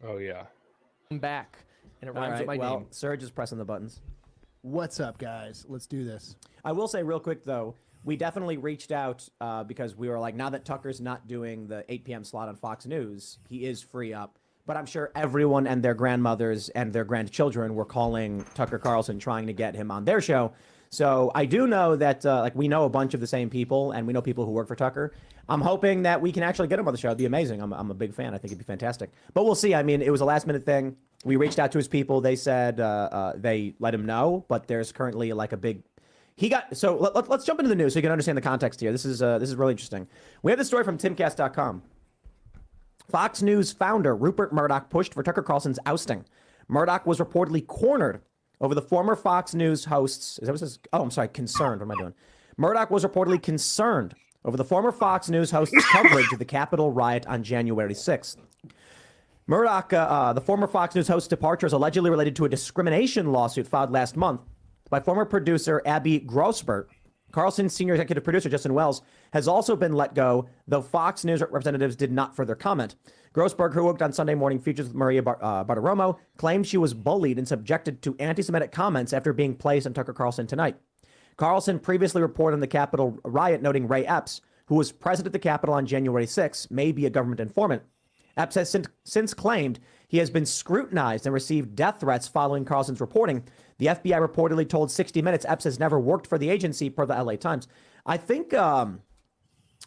Oh, yeah. Back, and it All rhymes right, with my well, name. Serge is pressing the buttons. What's up, guys? Let's do this. I will say real quick, though, we definitely reached out because we were like, now that Tucker's not doing the 8 p.m. slot on Fox News, he is free up. But I'm sure everyone and their grandmothers and their grandchildren were calling Tucker Carlson trying to get him on their show. So I do know that like we know a bunch of the same people, and we know people who work for Tucker. I'm hoping that we can actually get him on the show. It'd be amazing. I'm a big fan. I think it'd be fantastic. But we'll see. I mean, it was a last minute thing. We reached out to his people. They said they let him know, but there's currently like a big. He got so. Let's jump into the news so you can understand the context here. This is really interesting. We have this story from timcast.com. Fox News founder Rupert Murdoch pushed for Tucker Carlson's ousting. Murdoch was reportedly cornered over the former Fox News host's. Is that what it says? Oh, I'm sorry. Concerned. What am I doing? Murdoch was reportedly concerned over the former Fox News host's coverage of the Capitol riot on January 6th. Murdoch, the former Fox News host's departure is allegedly related to a discrimination lawsuit filed last month by former producer Abby Grossberg. Carlson's senior executive producer, Justin Wells, has also been let go, though Fox News representatives did not further comment. Grossberg, who worked on Sunday Morning Features with Maria Bartiromo, claimed she was bullied and subjected to anti-Semitic comments after being placed on Tucker Carlson Tonight. Carlson previously reported on the Capitol riot, noting Ray Epps, who was present at the Capitol on January 6, may be a government informant. Epps has since claimed he has been scrutinized and received death threats following Carlson's reporting. The FBI reportedly told 60 Minutes Epps has never worked for the agency, per the LA Times. I think, I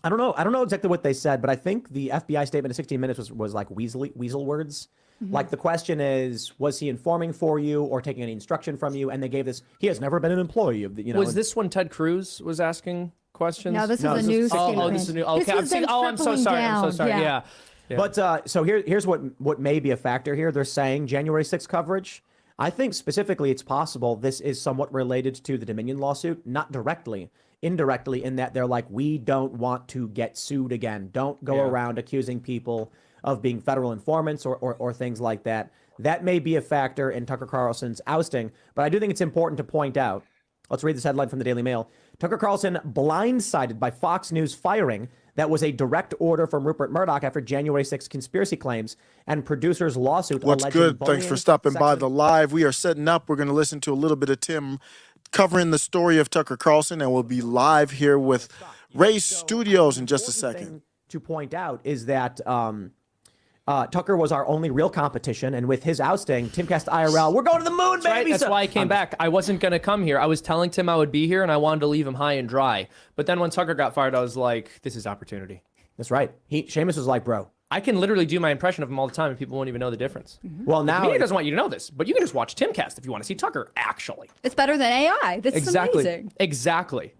don't know exactly what they said, but I think the FBI statement of 60 Minutes was like weasel words. Mm-hmm. Like the question is, was he informing for you or taking any instruction from you? And they gave this, he has never been an employee of the, you know. Was this when Ted Cruz was asking questions? No, this is a new statement. Oh, this is a new, okay. I'm so sorry. I'm so sorry. Yeah. But so here's what may be a factor here. They're saying January 6th coverage. I think specifically it's possible this is somewhat related to the Dominion lawsuit, not directly, indirectly, in that they're like, we don't want to get sued again. Don't go around accusing people of being federal informants or things like that. That may be a factor in Tucker Carlson's ousting. But I do think it's important to point out. Let's read this headline from the Daily Mail. Tucker Carlson blindsided by Fox News firing. That was a direct order from Rupert Murdoch after January 6th conspiracy claims and producers' lawsuit. What's good? Thanks for stopping by the live. We are setting up. We're going to listen to a little bit of Tim covering the story of Tucker Carlson, and we'll be live here with Ray Studios in just a second. To point out is that Tucker was our only real competition, and with his ousting, Timcast IRL, we're going to the moon, baby. Right. That's why I came back. I wasn't going to come here. I was telling Tim I would be here, and I wanted to leave him high and dry. But then when Tucker got fired, I was like, this is opportunity. That's right. Seamus was like, bro, I can literally do my impression of him all the time, and people won't even know the difference. Mm-hmm. Well, now the media doesn't want you to know this, but you can just watch Timcast if you want to see Tucker, actually. It's better than AI. This is amazing. Exactly.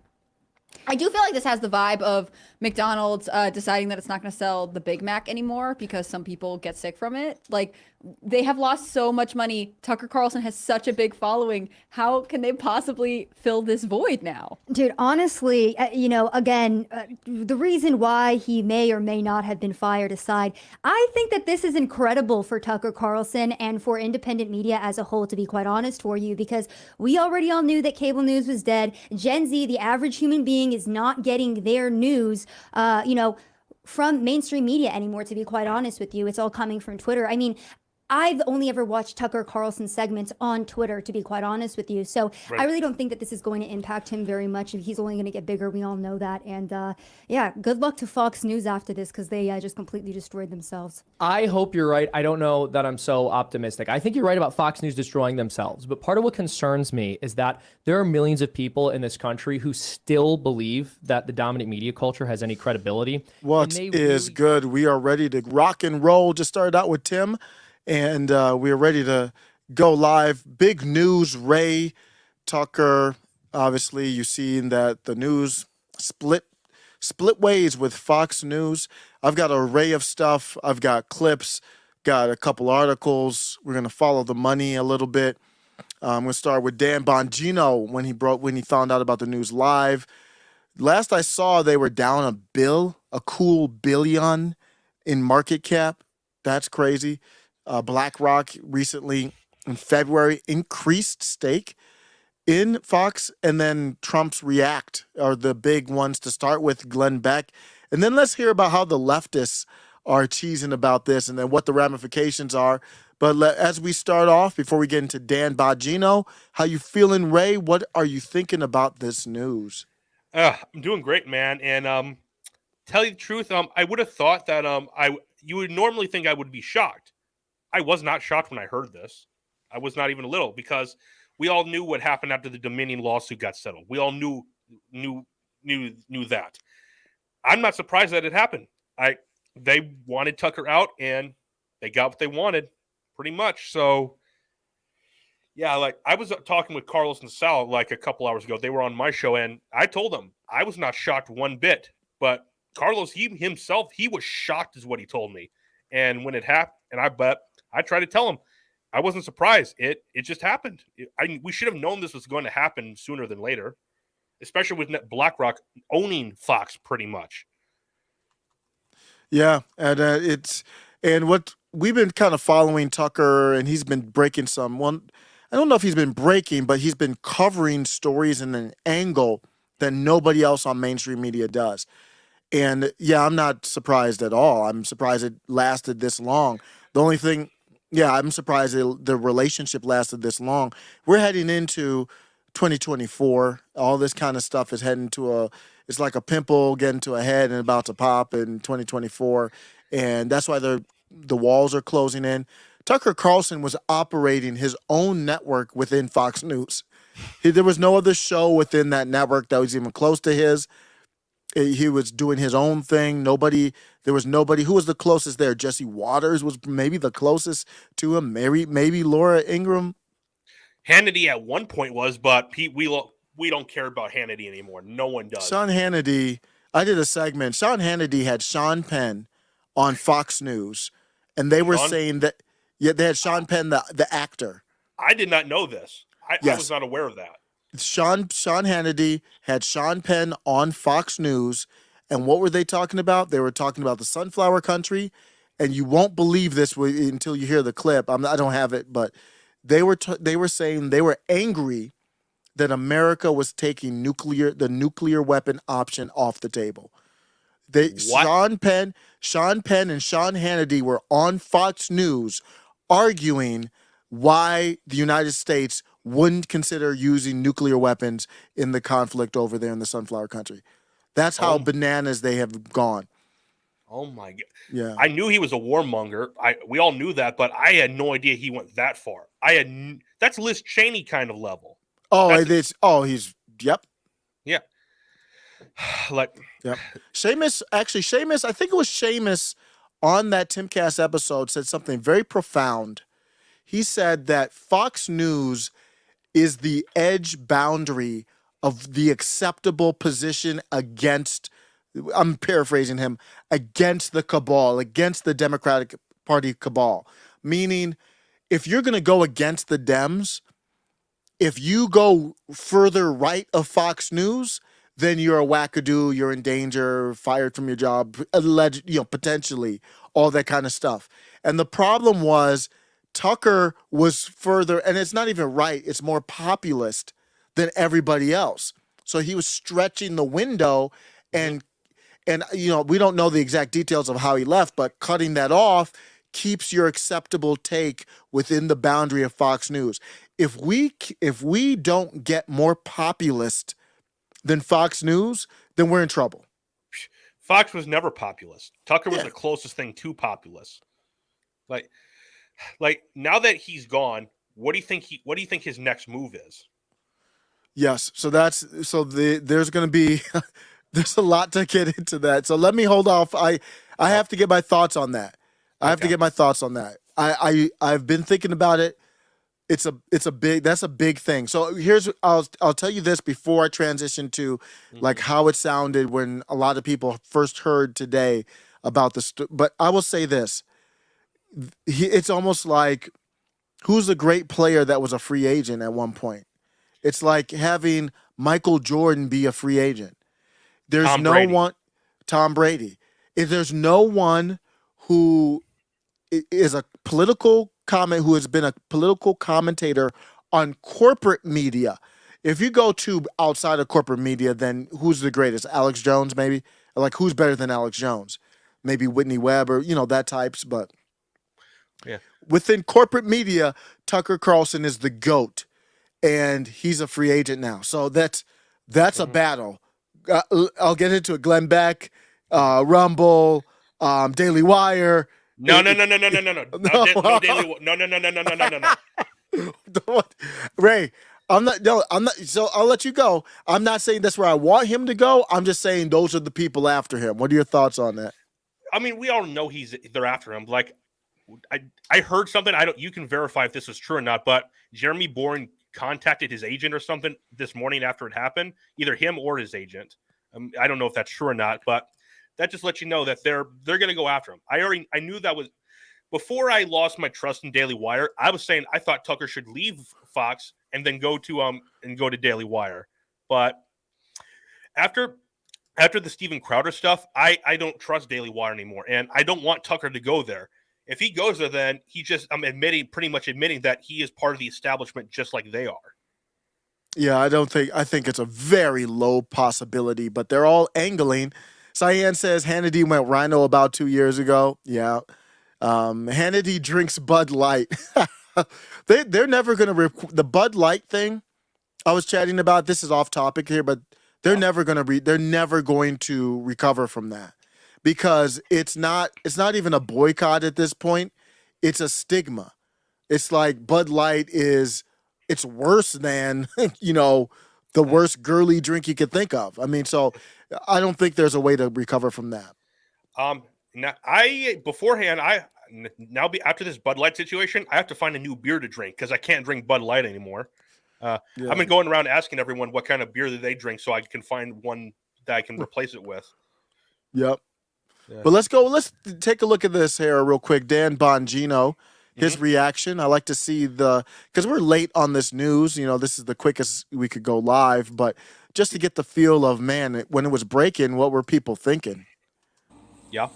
I do feel like this has the vibe of McDonald's deciding that it's not going to sell the Big Mac anymore because some people get sick from it. Like, they have lost so much money. Tucker Carlson has such a big following. How can they possibly fill this void now? Dude, honestly, again, the reason why he may or may not have been fired aside, I think that this is incredible for Tucker Carlson and for independent media as a whole, to be quite honest for you, because we already all knew that cable news was dead. Gen Z, the average human being, is not getting their news, from mainstream media anymore, to be quite honest with you. It's all coming from Twitter. I mean, I've only ever watched Tucker Carlson segments on Twitter, to be quite honest with you. So I really don't think that this is going to impact him very much. He's only going to get bigger. We all know that. And good luck to Fox News after this, because they just completely destroyed themselves. I hope you're right. I don't know that I'm so optimistic. I think you're right about Fox News destroying themselves. But part of what concerns me is that there are millions of people in this country who still believe that the dominant media culture has any credibility. What is good? We are ready to rock and roll. Just started out with Tim. And we are ready to go live. Big news, Ray, Tucker. Obviously, you've seen that the news split ways with Fox News. I've got an array of stuff. I've got clips, got a couple articles. We're going to follow the money a little bit. I'm going to start with Dan Bongino when he found out about the news live. Last I saw, they were down a cool billion in market cap. That's crazy. BlackRock recently in February increased stake in Fox, and then Trump's React are the big ones to start with, Glenn Beck. And then let's hear about how the leftists are teasing about this and then what the ramifications are. But as we start off, before we get into Dan Bongino, how you feeling, Ray? What are you thinking about this news? I'm doing great, man. And tell you the truth, I would have thought that you would normally think I would be shocked. I was not shocked when I heard this. I was not even a little, because we all knew what happened after the Dominion lawsuit got settled. We all knew that. I'm not surprised that it happened. They wanted Tucker out, and they got what they wanted, pretty much. So, yeah, like I was talking with Carlos and Sal like a couple hours ago. They were on my show, and I told them I was not shocked one bit. But Carlos, he was shocked, is what he told me. And when it happened, and I tried to tell him, I wasn't surprised. It just happened. We should have known this was going to happen sooner than later, especially with BlackRock owning Fox pretty much. Yeah, and what we've been kind of following Tucker, and he's been breaking I don't know if he's been breaking, but he's been covering stories in an angle that nobody else on mainstream media does. And yeah, I'm not surprised at all. I'm surprised it lasted this long. The only thing, yeah, I'm surprised the relationship lasted this long. We're heading into 2024. All this kind of stuff is heading to it's like a pimple getting to a head and about to pop in 2024. And that's why the walls are closing in. Tucker Carlson was operating his own network within Fox News. There was no other show within that network that was even close to his. He was doing his own thing. There was nobody. Who was the closest there? Jesse Waters was maybe the closest to him. Maybe Laura Ingraham. Hannity at one point was, but Pete, we don't care about Hannity anymore. No one does. Sean Hannity, I did a segment. Sean Hannity had Sean Penn on Fox News, and they were saying that, yeah, they had Sean Penn, the actor. I did not know this. I was not aware of that. Sean Hannity had Sean Penn on Fox News, and what were they talking about? They were talking about the Sunflower Country, and you won't believe this until you hear the clip. I don't have it, but they were saying they were angry that America was taking the nuclear weapon option off the table. Sean Penn and Sean Hannity were on Fox News arguing why the United States wouldn't consider using nuclear weapons in the conflict over there in the Sunflower Country. That's how bananas they have gone. Oh my God! Yeah, I knew he was a warmonger. We all knew that, but I had no idea he went that far. That's Liz Cheney kind of level. He's yep. Yeah. Yep. Seamus, I think it was Seamus on that Timcast episode said something very profound. He said that Fox News is the edge boundary of the acceptable position against, I'm paraphrasing him, against the cabal, against the Democratic Party cabal. Meaning, if you're going to go against the Dems, if you go further right of Fox News, then you're a wackadoo, you're in danger, fired from your job, potentially, all that kind of stuff. And the problem was Tucker was further, and it's not even right, it's more populist than everybody else. So he was stretching the window, and we don't know the exact details of how he left, but cutting that off keeps your acceptable take within the boundary of Fox News. If we don't get more populist than Fox News, then we're in trouble. Fox was never populist. Tucker was the closest thing to populist. Like now that he's gone, what do you think his next move is? Yes, there's going to be there's a lot to get into that. So let me hold off. I have to get my thoughts on that. I've been thinking about it. That's a big thing. So I'll tell you this before I transition to like how it sounded when a lot of people first heard today about this. But I will say this. It's almost like who's a great player that was a free agent at one point. It's like having Michael Jordan be a free agent. There's Tom Brady. If there's no one who is a political who has been a political commentator on corporate media. If you go to outside of corporate media, then who's the greatest? Alex Jones, maybe? Like, who's better than Alex Jones? maybe Whitney Webb or that types, but Yeah. within corporate media, Tucker Carlson is the GOAT, and he's a free agent now. So that's a battle. I'll get into it. Glenn Beck, Rumble, Daily Wire. No, no, no, no, no, no, no, no. No. No Daily. No, no, no, no, no, no, no, no. Ray, I'm not. No, I'm not. So I'll let you go. I'm not saying that's where I want him to go. I'm just saying those are the people after him. What are your thoughts on that? I mean, we all know they're after him. Like, I heard something. You can verify if this is true or not. But Jeremy Boring contacted his agent or something this morning after it happened, either him or his agent. I don't know if that's true or not, but that just lets you know that they're going to go after him. I knew that was before I lost my trust in Daily Wire. I was saying I thought Tucker should leave Fox and then go to Daily Wire. But after the Steven Crowder stuff, I don't trust Daily Wire anymore, and I don't want Tucker to go there. If he goes there, then I'm pretty much admitting that he is part of the establishment just like they are. Yeah, I think it's a very low possibility, but they're all angling. Cyan says Hannity went rhino about 2 years ago. Yeah. Hannity drinks Bud Light. They're never going to the Bud Light thing I was chatting about. This is off topic here, but they're never going to recover from that, because it's not even a boycott at this point. It's a stigma. It's like Bud Light it's worse than, the worst girly drink you could think of. I mean, so I don't think there's a way to recover from that. Now after this Bud Light situation, I have to find a new beer to drink because I can't drink Bud Light anymore. I've been going around asking everyone what kind of beer that they drink so I can find one that I can replace it with. Yep. Yeah. But let's take a look at this here real quick. Dan Bongino, his reaction. I like to see because we're late on this news. This is the quickest we could go live, but just to get the feel of, man, when it was breaking, what were people thinking? Yeah.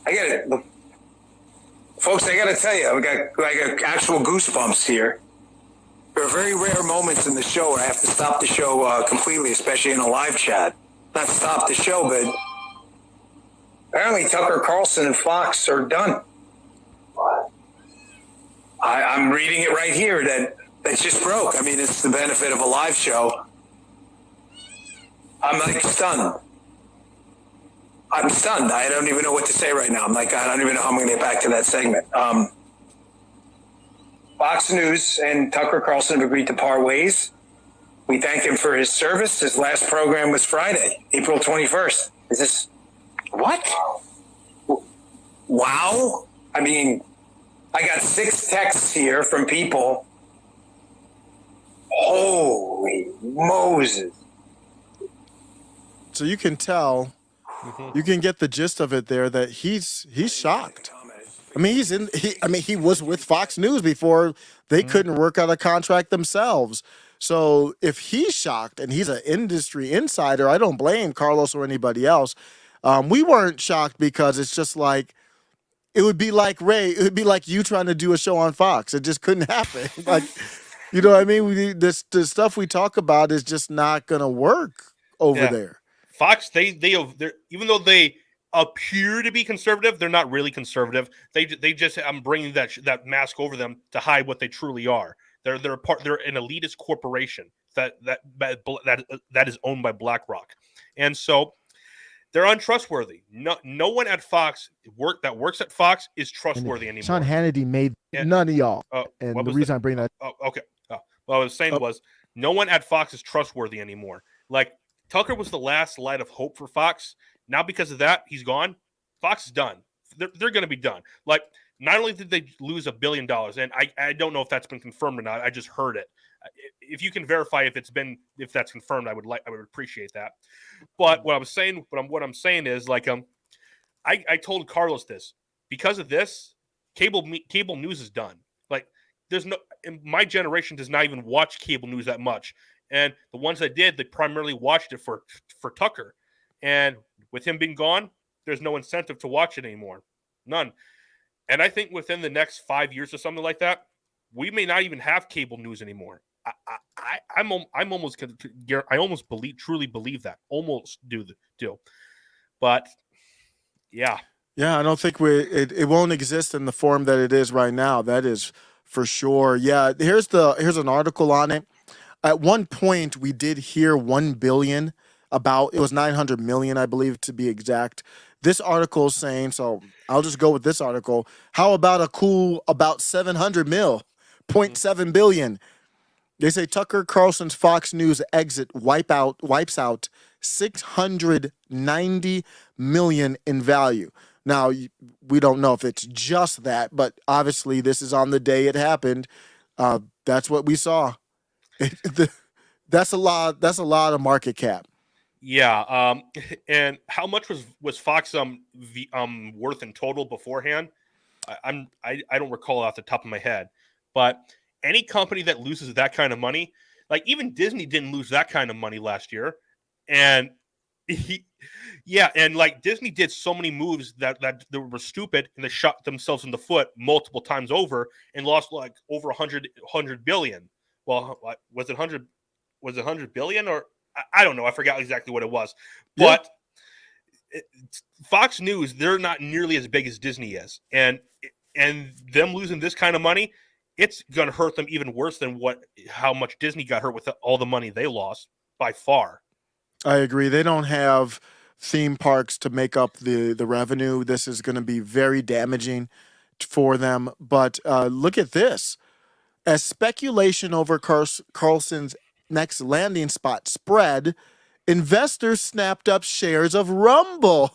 I get it. Look, folks, I got to tell you, I got actual goosebumps here. There are very rare moments in the show where I have to stop the show completely, especially in a live chat. Not stop the show, but apparently Tucker Carlson and Fox are done. I'm reading it right here that just broke. I mean, it's the benefit of a live show. I'm stunned. I'm stunned. I don't even know what to say right now. I don't even know how I'm going to get back to that segment. Fox News and Tucker Carlson have agreed to part ways. We thank him for his service. His last program was Friday, April 21st. Is this what? Wow. I mean, I got 6 texts here from people. Holy Moses. So you can tell, you can get the gist of it there that he's shocked. I mean, he was with Fox News before they couldn't work out a contract themselves. So if he's shocked and he's an industry insider, I don't blame Carlos or anybody else. We weren't shocked because it's just like, it would be like Ray. It would be like you trying to do a show on Fox. It just couldn't happen. You know what I mean? The stuff we talk about is just not going to work over there. Fox, they're even though they appear to be conservative, they're not really conservative. They just bringing that mask over them to hide what they truly are. They're an elitist corporation that is owned by BlackRock, and so they're untrustworthy. No one at Fox that works at Fox is trustworthy anymore. Sean Hannity made none of y'all, and the reason I bring that. Okay. What I was saying was no one at Fox is trustworthy anymore. Like Tucker was the last light of hope for Fox. Now because of that, he's gone. Fox is done. They're going to be done. Like, not only did they lose $1 billion, and I don't know if that's been confirmed or not. I just heard it. If you can verify if that's confirmed, I would appreciate that. But what I'm saying is I told Carlos this. Because of this, cable news is done. Like, my generation does not even watch cable news that much, and the ones that did, they primarily watched it for Tucker. And with him being gone, there's no incentive to watch it anymore. None. And I think within the next 5 years or something like that, we may not even have cable news anymore. I almost truly believe that. Almost do. But yeah, Yeah, I don't think it won't exist in the form that it is right now. That is for sure. Yeah, here's an article on it. At one point, we did hear 1 billion, about it was 900 million, I believe, to be exact. This article is saying, so I'll just go with this article. How about a cool about 700 mil, 0.7 billion? They say Tucker Carlson's Fox News exit wipes out 690 million in value. Now, we don't know if it's just that, but obviously this is on the day it happened. That's what we saw. That's a lot. That's a lot of market cap. yeah. And how much was Fox worth in total beforehand? I don't recall off the top of my head, but any company that loses that kind of money, like even Disney didn't lose that kind of money last year, and and like Disney did so many moves that were stupid, and they shot themselves in the foot multiple times over and lost like over 100 billion. Well, was it 100 billion or I don't know. I forgot exactly what it was, but Fox News, they're not nearly as big as Disney is, and them losing this kind of money, it's going to hurt them even worse than how much Disney got hurt with all the money they lost by far. I agree. They don't have theme parks to make up the revenue. This is going to be very damaging for them. But look at this. As speculation over Carlson's next landing spot spread, investors snapped up shares of Rumble.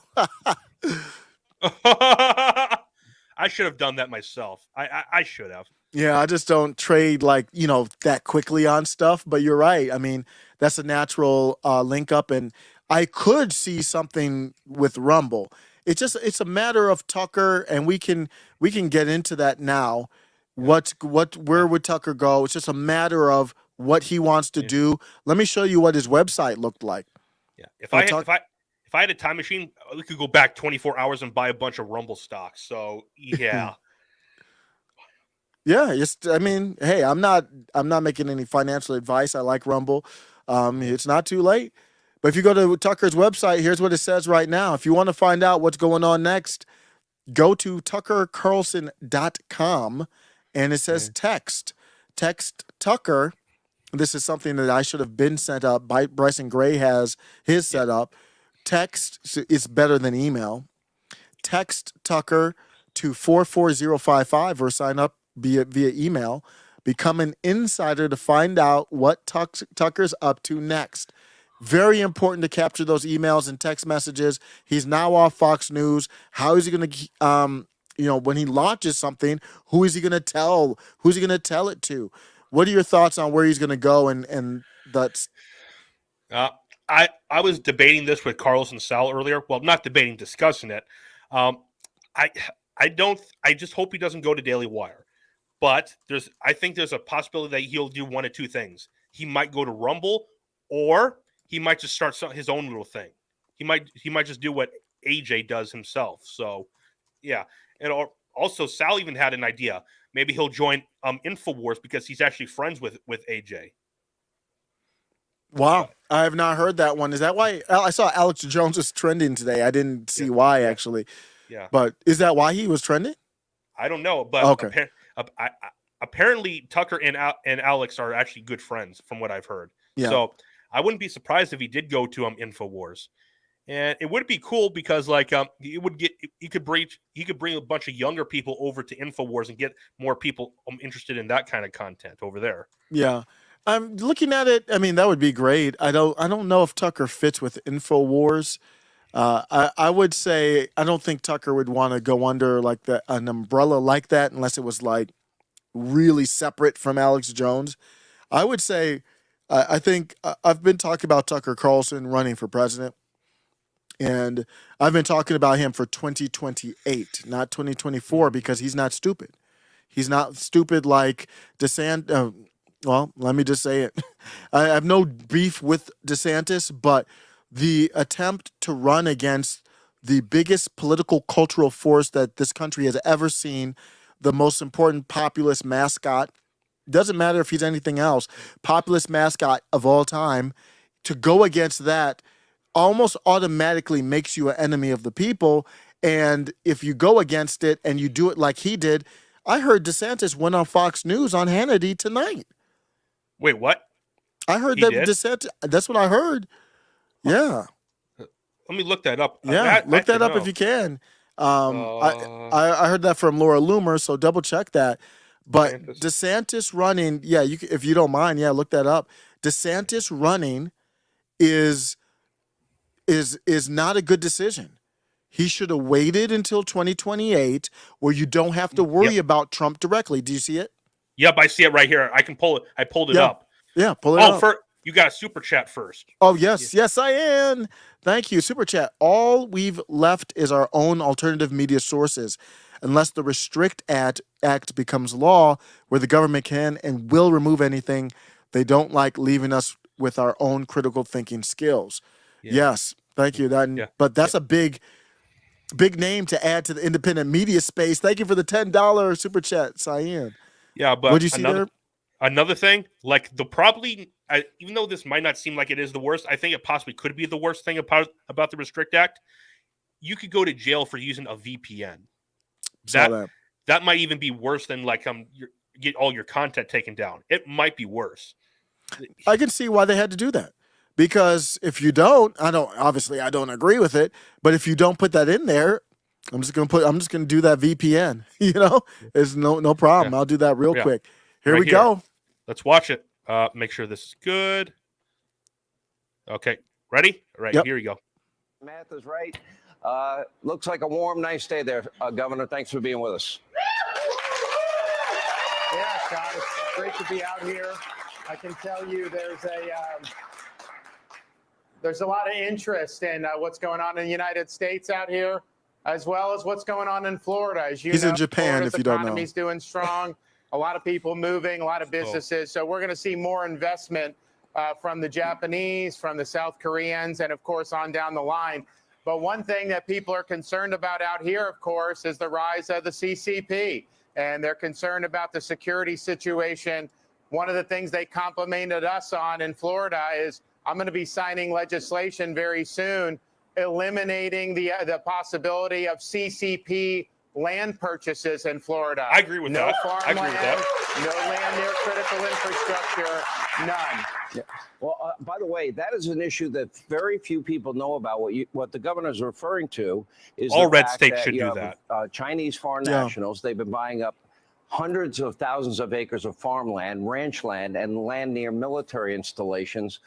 I should have done that myself. I should have. Yeah, I just don't trade that quickly on stuff. But you're right. I mean, that's a natural link up, and I could see something with Rumble. It's a matter of Tucker, and we can get into that now. Where would Tucker go? It's just a matter of what he wants to do. Let me show you what his website looked like. Yeah, if I had a time machine, we could go back 24 hours and buy a bunch of Rumble stocks. So yeah. Yeah, I mean, hey, I'm not making any financial advice. I like Rumble. It's not too late. But if you go to Tucker's website, here's what it says right now. If you want to find out what's going on next, go to tuckercarlson.com, and it says text Tucker. This is something that I should have been sent up. Bryson Gray has his set up. Text is better than email. Text Tucker to 44055 or sign up via email. Become an insider to find out what Tucker's up to next. Very important to capture those emails and text messages. He's now off Fox News. How is he going to, when he launches something, who is he going to tell? Who's he going to tell it to? What are your thoughts on where he's going to go? And that's. I was debating this with Carlos and Sal earlier. Well, not debating, discussing it. I just hope he doesn't go to Daily Wire. But I think there's a possibility that he'll do one of two things. He might go to Rumble, or he might just start his own little thing. He might just do what AJ does himself. So, yeah. And also, Sal even had an idea. Maybe he'll join InfoWars because he's actually friends with AJ. Wow, I have not heard that one. Is that why? I saw Alex Jones was trending today. I didn't see why actually. Yeah. But is that why he was trending? I don't know, but okay. Apparently Tucker and Alex are actually good friends, from what I've heard. Yeah. So I wouldn't be surprised if he did go to InfoWars, and it would be cool because he could bring a bunch of younger people over to InfoWars and get more people interested in that kind of content over there. Yeah. I'm looking at it. I mean, that would be great. I don't know if Tucker fits with InfoWars. I would say I don't think Tucker would want to go under an umbrella like that unless it was like really separate from Alex Jones. I would say I think I've been talking about Tucker Carlson running for president, and I've been talking about him for 2028, not 2024, because he's not stupid. He's not stupid like DeSantis. Well, let me just say it. I have no beef with DeSantis, but the attempt to run against the biggest political cultural force that this country has ever seen, the most important populist mascot, doesn't matter if he's anything else, populist mascot of all time, to go against that almost automatically makes you an enemy of the people. And if you go against it and you do it like he did, I heard DeSantis went on Fox News on Hannity tonight. Wait, what? I heard He that did? DeSantis. That's what I heard. Yeah. Let me look that up. Yeah, look that up know. if you can. I heard that from Laura Loomer, so double check that. But DeSantis running, yeah, if you don't mind, yeah, look that up. DeSantis running is not a good decision. He should have waited until 2028, where you don't have to worry about Trump directly. Do you see it? Yep, I see it right here. I can pull it. I pulled it up. Yeah, pull it up. You got a super chat first. Oh, yes, I am. Thank you. Super chat. All we've left is our own alternative media sources. Unless the Restrict Act becomes law, where the government can and will remove anything they don't like, leaving us with our own critical thinking skills. Yeah. Yes, thank you. But that's a big name to add to the independent media space. Thank you for the $10 super chat, Cyan. Yeah, but what do you see there? Another thing, like even though this might not seem like it is the worst, I think it possibly could be the worst thing about the Restrict Act. You could go to jail for using a VPN. That might even be worse than get all your content taken down. It might be worse. I can see why they had to do that. Because if you don't, I don't agree with it, but if you don't put that in there, I'm just gonna do that VPN. There's no problem. Yeah. I'll do that real quick. Here we go. Let's watch it. Make sure this is good. Okay, ready? All right, Here we go. Math is right. Looks like a warm, nice day there, Governor. Thanks for being with us. Yeah, Scott, it's great to be out here. I can tell you there's a lot of interest in what's going on in the United States out here, as well as what's going on in Florida. As you know, he's in Japan, Florida's if you don't know. Economy's doing strong. A lot of people moving, a lot of businesses. So we're going to see more investment from the Japanese, from the South Koreans, and of course on down the line. But one thing that people are concerned about out here, of course, is the rise of the CCP. And they're concerned about the security situation. One of the things they complimented us on in Florida is I'm going to be signing legislation very soon, eliminating the possibility of CCP land purchases in Florida. I agree with that. I agree with that. No land near critical infrastructure, none. Yeah. Well, by the way, that is an issue that very few people know about. What the governor is referring to is all red states should do that. Chinese foreign nationals, they've been buying up hundreds of thousands of acres of farmland, ranch land, and land near military installations.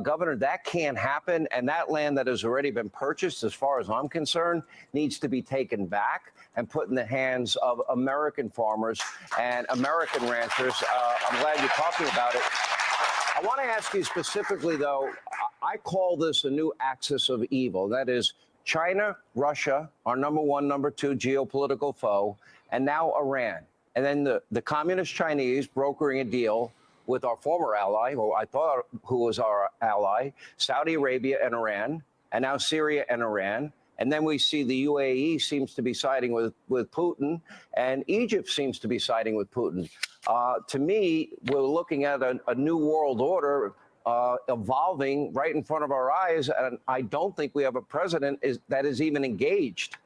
Governor, that can't happen. And that land that has already been purchased, as far as I'm concerned, needs to be taken back and put in the hands of American farmers and American ranchers. I'm glad you're talking about it. I want to ask you specifically, though, I call this a new axis of evil. That is China, Russia, our number one, number two geopolitical foe, and now Iran. And then the communist Chinese brokering a deal with our former ally, who I thought who was our ally, Saudi Arabia and Iran, and now Syria and Iran. And then we see the UAE seems to be siding with Putin, and Egypt seems to be siding with Putin. To me, we're looking at a new world order evolving right in front of our eyes, and I don't think we have a president that is even engaged.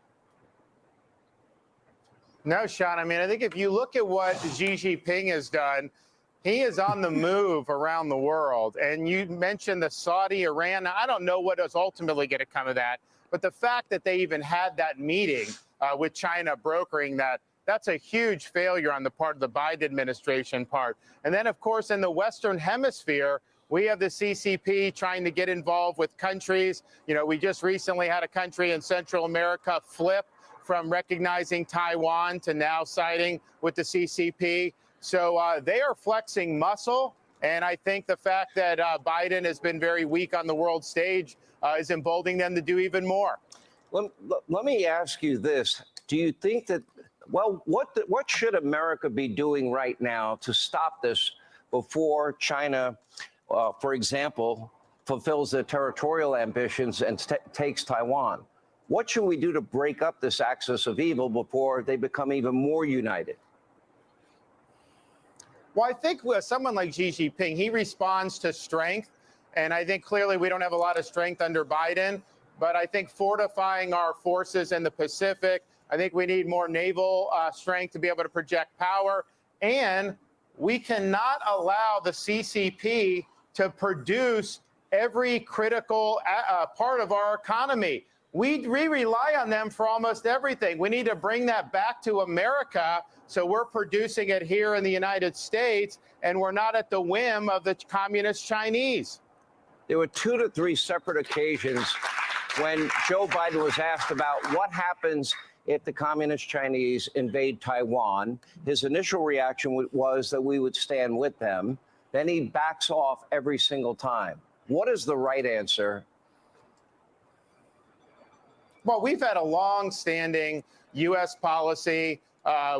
No, Sean. I mean, I think if you look at what Xi Jinping has done, he is on the move around the world. And you mentioned the Saudi, Iran. Now, I don't know what is ultimately going to come of that. But the fact that they even had that meeting with China brokering that's a huge failure on the part of the Biden administration part. And then, of course, in the Western Hemisphere, we have the CCP trying to get involved with countries. We just recently had a country in Central America flip from recognizing Taiwan to now siding with the CCP. So they are flexing muscle. And I think the fact that Biden has been very weak on the world stage is emboldening them to do even more. Let me ask you this. Do you think that, what should America be doing right now to stop this before China, for example, fulfills their territorial ambitions and takes Taiwan? What should we do to break up this axis of evil before they become even more united? Well, I think with someone like Xi Jinping, he responds to strength. And I think clearly we don't have a lot of strength under Biden, but I think fortifying our forces in the Pacific, I think we need more naval strength to be able to project power. And we cannot allow the CCP to produce every critical part of our economy. We rely on them for almost everything. We need to bring that back to America so we're producing it here in the United States and we're not at the whim of the communist Chinese. There were 2 to 3 separate occasions when Joe Biden was asked about what happens if the communist Chinese invade Taiwan. His initial reaction was that we would stand with them. Then he backs off every single time. What is the right answer? Well, we've had a long-standing U.S. policy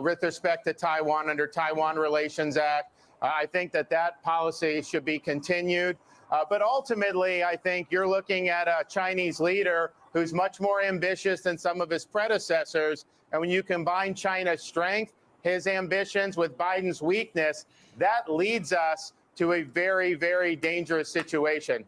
with respect to Taiwan under Taiwan Relations Act. I think that policy should be continued. But ultimately, I think you're looking at a Chinese leader who's much more ambitious than some of his predecessors. And when you combine China's strength, his ambitions with Biden's weakness, that leads us to a very, very dangerous situation.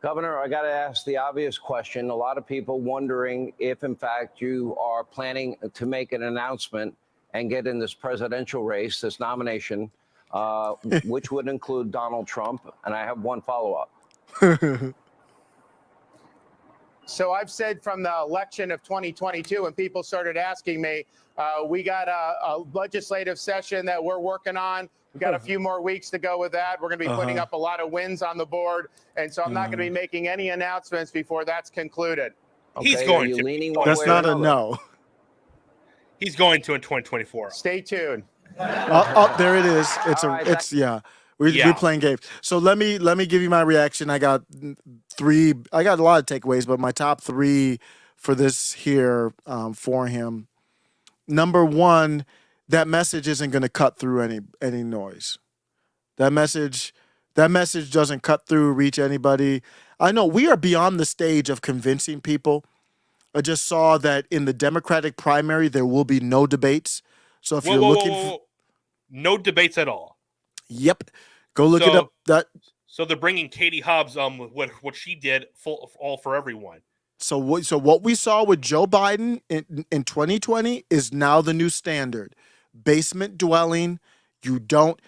Governor, I got to ask the obvious question. A lot of people wondering if, in fact, you are planning to make an announcement and get in this presidential race, this nomination, which would include Donald Trump. And I have one follow-up. So I've said from the election of 2022, when people started asking me, we got a legislative session that we're working on. We've got a few more weeks to go with that. We're going to be putting up a lot of wins on the board. And so I'm not going to be making any announcements before that's concluded. Okay, He's going to. Leaning That's not a no. He's going to in 2024. Stay tuned. There it is. We're playing games. So let me give you my reaction. I got a lot of takeaways, but my top 3 for this here for him. Number 1, that message isn't going to cut through any noise. That message doesn't cut through, reach anybody. I know we are beyond the stage of convincing people. I just saw that in the Democratic primary there will be no debates. So if you're looking no debates at all. Yep. Go look it up. So they're bringing Katie Hobbs what she did all for everyone. So what we saw with Joe Biden in 2020 is now the new standard. Basement dwelling. You don't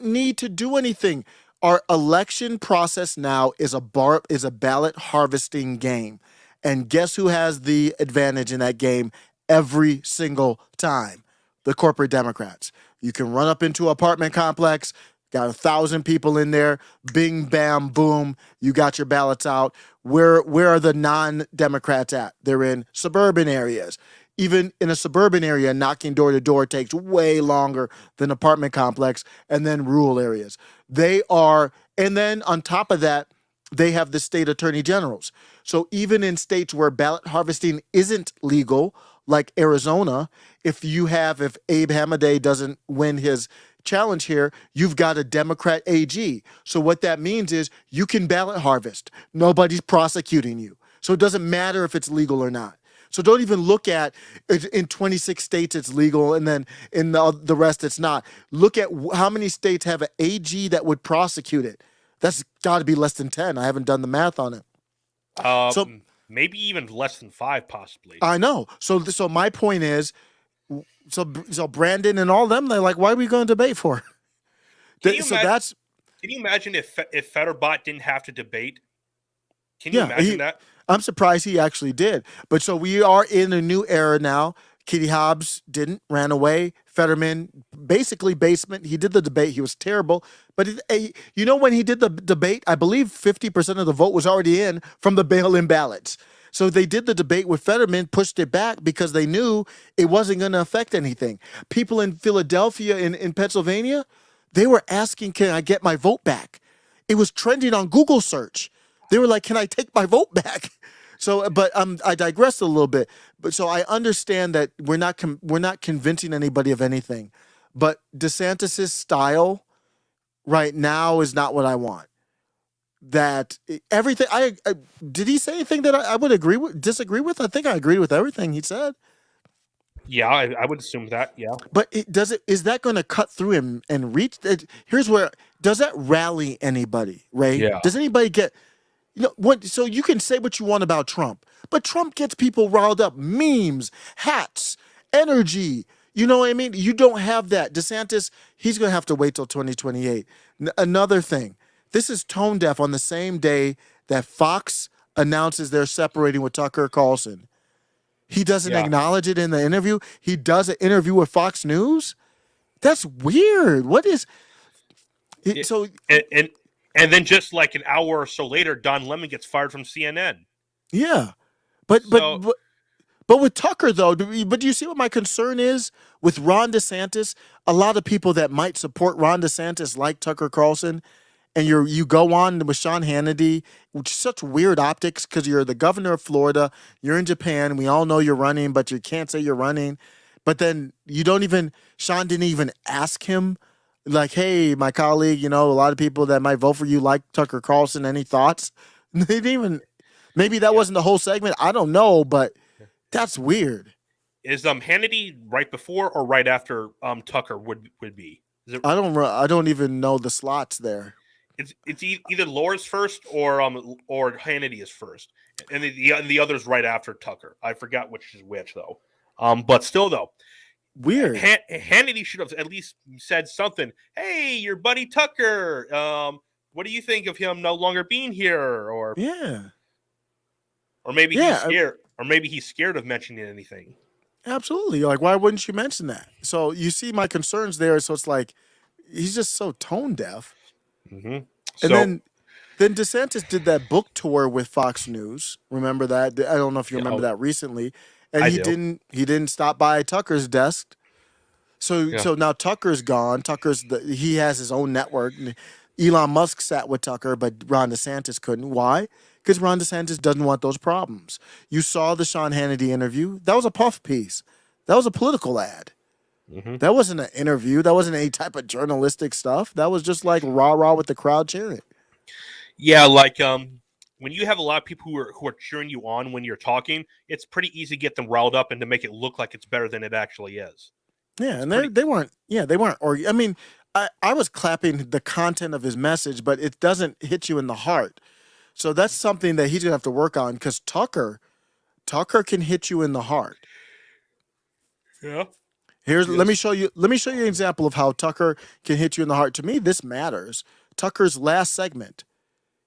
need to do anything. Our election process now is a ballot harvesting game. And guess who has the advantage in that game every single time? The corporate Democrats. You can run up into an apartment complex, got 1,000 people in there, bing, bam, boom, you got your ballots out. Where are the non-Democrats at? They're in suburban areas. Even in a suburban area, knocking door to door takes way longer than apartment complex, and then rural areas. And then on top of that, they have the state attorney generals. So even in states where ballot harvesting isn't legal, like Arizona, if Abe Hamadeh doesn't win his challenge here, you've got a Democrat AG. So what that means is you can ballot harvest. Nobody's prosecuting you. So it doesn't matter if it's legal or not. So don't even look at in 26 states it's legal and then in the rest it's not. Look at how many states have an AG that would prosecute it. That's got to be less than 10. I haven't done the math on it. So maybe even less than 5, possibly. I know. So my point is, so Brandon and all them, they're like, why are we going to debate for? Can you imagine if Fetterbot didn't have to debate? Can you imagine that? I'm surprised he actually did. But so we are in a new era now. Katie Hobbs ran away. Fetterman, basically basement. He did the debate. He was terrible. But when he did the debate, I believe 50% of the vote was already in from the mail-in ballots. So they did the debate with Fetterman, pushed it back because they knew it wasn't going to affect anything. People in Philadelphia, in Pennsylvania, they were asking, can I get my vote back? It was trending on Google search. They were like, can I take my vote back? So, but I digressed a little bit. But so I understand that we're not convincing anybody of anything. But DeSantis's style right now is not what I want. That everything did he say anything that I would disagree with? I think I agreed with everything he said. Yeah, I would assume that. Yeah, but is that going to cut through him and reach? Here's where does that rally anybody, Ray? Yeah. Does anybody get? So you can say what you want about Trump, but Trump gets people riled up. Memes, hats, energy. You know what I mean? You don't have that. DeSantis, he's going to have to wait till 2028. Another thing, this is tone deaf on the same day that Fox announces they're separating with Tucker Carlson. He doesn't acknowledge it in the interview. He does an interview with Fox News. That's weird. What is so? And then just like an hour or so later, Don Lemon gets fired from CNN. Yeah, but with Tucker though, do you see what my concern is with Ron DeSantis? A lot of people that might support Ron DeSantis like Tucker Carlson, and you go on with Sean Hannity, which is such weird optics because you're the governor of Florida, you're in Japan, we all know you're running, but you can't say you're running. But then Sean didn't even ask him, like, hey, my colleague, a lot of people that might vote for you like Tucker Carlson. Any thoughts? They didn't even, maybe that wasn't the whole segment. I don't know, but that's weird. Is Hannity right before or right after Tucker would be? I don't even know the slots there. It's either Laura's first or Hannity is first, and the other's right after Tucker. I forgot which is which though. But still though. Weird. Hannity should have at least said something. Hey, your buddy Tucker. What do you think of him no longer being here? Or maybe he's scared. Or maybe he's scared of mentioning anything. Absolutely. Like, why wouldn't you mention that? So you see my concerns there. So it's like he's just so tone deaf. Mm-hmm. And then DeSantis did that book tour with Fox News. Remember that? I don't know if you remember that recently. And he didn't stop by Tucker's desk. So now Tucker's gone. He has his own network. Elon Musk sat with Tucker, but Ron DeSantis couldn't. Why? Because Ron DeSantis doesn't want those problems. You saw the Sean Hannity interview. That was a puff piece. That was a political ad. Mm-hmm. That wasn't an interview. That wasn't any type of journalistic stuff. That was just like rah-rah with the crowd cheering. Yeah, like when you have a lot of people who are cheering you on when you're talking, it's pretty easy to get them riled up and to make it look like it's better than it actually is. Yeah, and they weren't. Or I mean, I was clapping the content of his message, but it doesn't hit you in the heart. So that's something that he's gonna have to work on because Tucker can hit you in the heart. Yeah. Let me show you an example of how Tucker can hit you in the heart. To me, this matters. Tucker's last segment.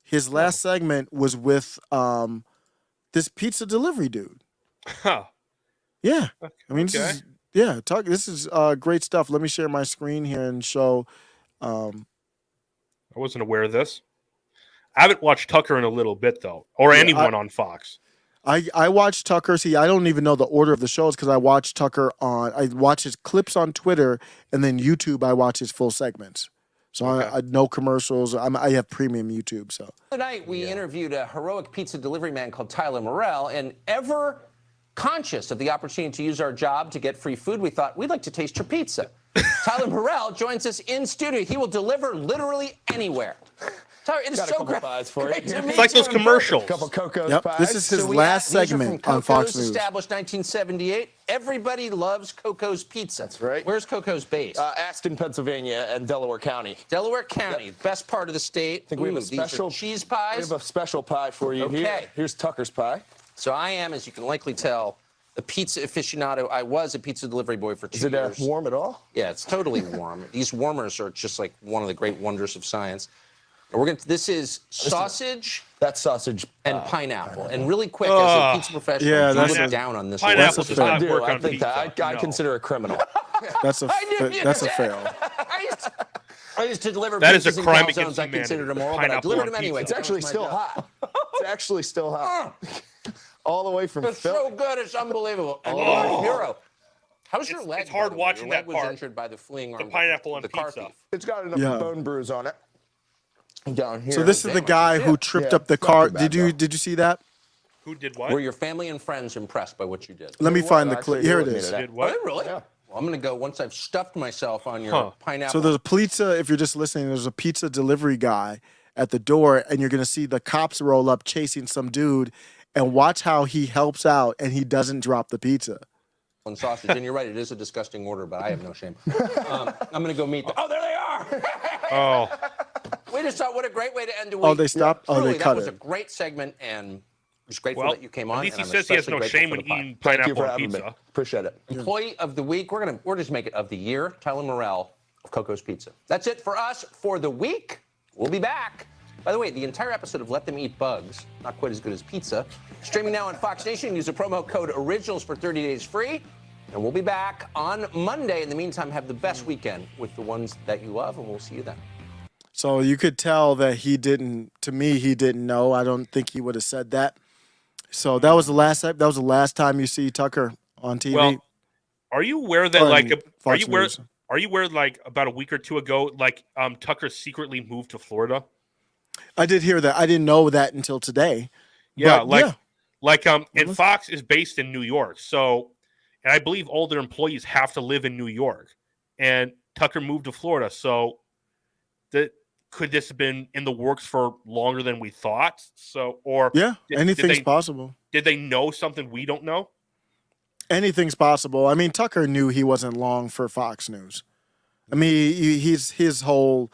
His last segment was with this pizza delivery dude. Huh. Yeah. I mean, this is great stuff. Let me share my screen here and show. I wasn't aware of this. I haven't watched Tucker in a little bit, though, or anyone on Fox. I watched Tucker. See, I don't even know the order of the shows because I watch his clips on Twitter, and then YouTube, I watch his full segments. So I no commercials. I have premium YouTube. So tonight we interviewed a heroic pizza delivery man called Tyler Morrell, and ever conscious of the opportunity to use our job to get free food, we thought we'd like to taste your pizza. Tyler Morrell joins us in studio. He will deliver literally anywhere. Tyler, it is so great to meet you. It's like those commercials. A couple Coco's Yep, pies. this is his last segment on Fox News. Established 1978. Everybody loves Coco's Pizza. That's right. Where's Coco's based? Aston, Pennsylvania, and Delaware County. Delaware County, best part of the state. I think we have a these special are cheese pies. We have a special pie for you here. Here's Tucker's pie. So I am, as you can likely tell, a pizza aficionado. I was a pizza delivery boy for 2 years. Is it warm at all? Yeah, it's totally warm. These warmers are just like one of the great wonders of science. And this is sausage. That's sausage and pineapple. And really quick, as a pizza professional, you look down on this. Pineapple does not work on think pizza. I consider a criminal. That's a fail. I used to deliver that is a pizzas crime in against calzones. I considered them moral, but I delivered them anyway. It's actually still hot. It's actually still hot. All the way from It's Philly. so good, it's unbelievable. And Bureau, how's your leg? It's hard watching your leg that part. was injured by the fleeing arm. The pineapple on the car pizza. thief. It's got enough bone bruise on it. Down here. So this is the guy who tripped up the car. Did you see that? Who did what? Were your family and friends impressed by what you did? Let me find the clip. Here it is. Did what? Oh, really? Yeah. Well, I'm going to go once I've stuffed myself on your pineapple. So there's a pizza. If you're just listening, there's a pizza delivery guy at the door, and you're gonna see the cops roll up chasing some dude, and watch how he helps out and he doesn't drop the pizza. And sausage, and you're right, it is a disgusting order, but I have no shame. I'm going to go meet them. Oh, there they are! Oh. We just thought, what a great way to end the week. Oh, they stopped? Oh, Truly, they that cut was it. a great segment, and just grateful Well, that you came on. at least he and I'm says he has no especially shame grateful when for the eating Thank you pineapple for on having me. pizza. Appreciate it. Employee of the week. We're just make it of the year. Tyler Morrell of Coco's Pizza. That's it for us for the week. We'll be back. By the way, the entire episode of Let Them Eat Bugs, not quite as good as pizza, streaming now on Fox Nation. Use the promo code ORIGINALS for 30 days free. And we'll be back on Monday. In the meantime, have the best weekend with the ones that you love, and we'll see you then. So you could tell that he didn't know. I don't think he would have said that. So that was the last time you see Tucker on TV. Well, are you aware that are you aware like about a week or two ago, like Tucker secretly moved to Florida? I did hear that. I didn't know that until today. Yeah, But, and Fox is based in New York, so, and I believe all their employees have to live in New York, and Tucker moved to Florida, so could this have been in the works for longer than we thought? So, or anything's possible. Did they know something we don't know? Anything's possible. I mean, Tucker knew he wasn't long for Fox News. I mean, his whole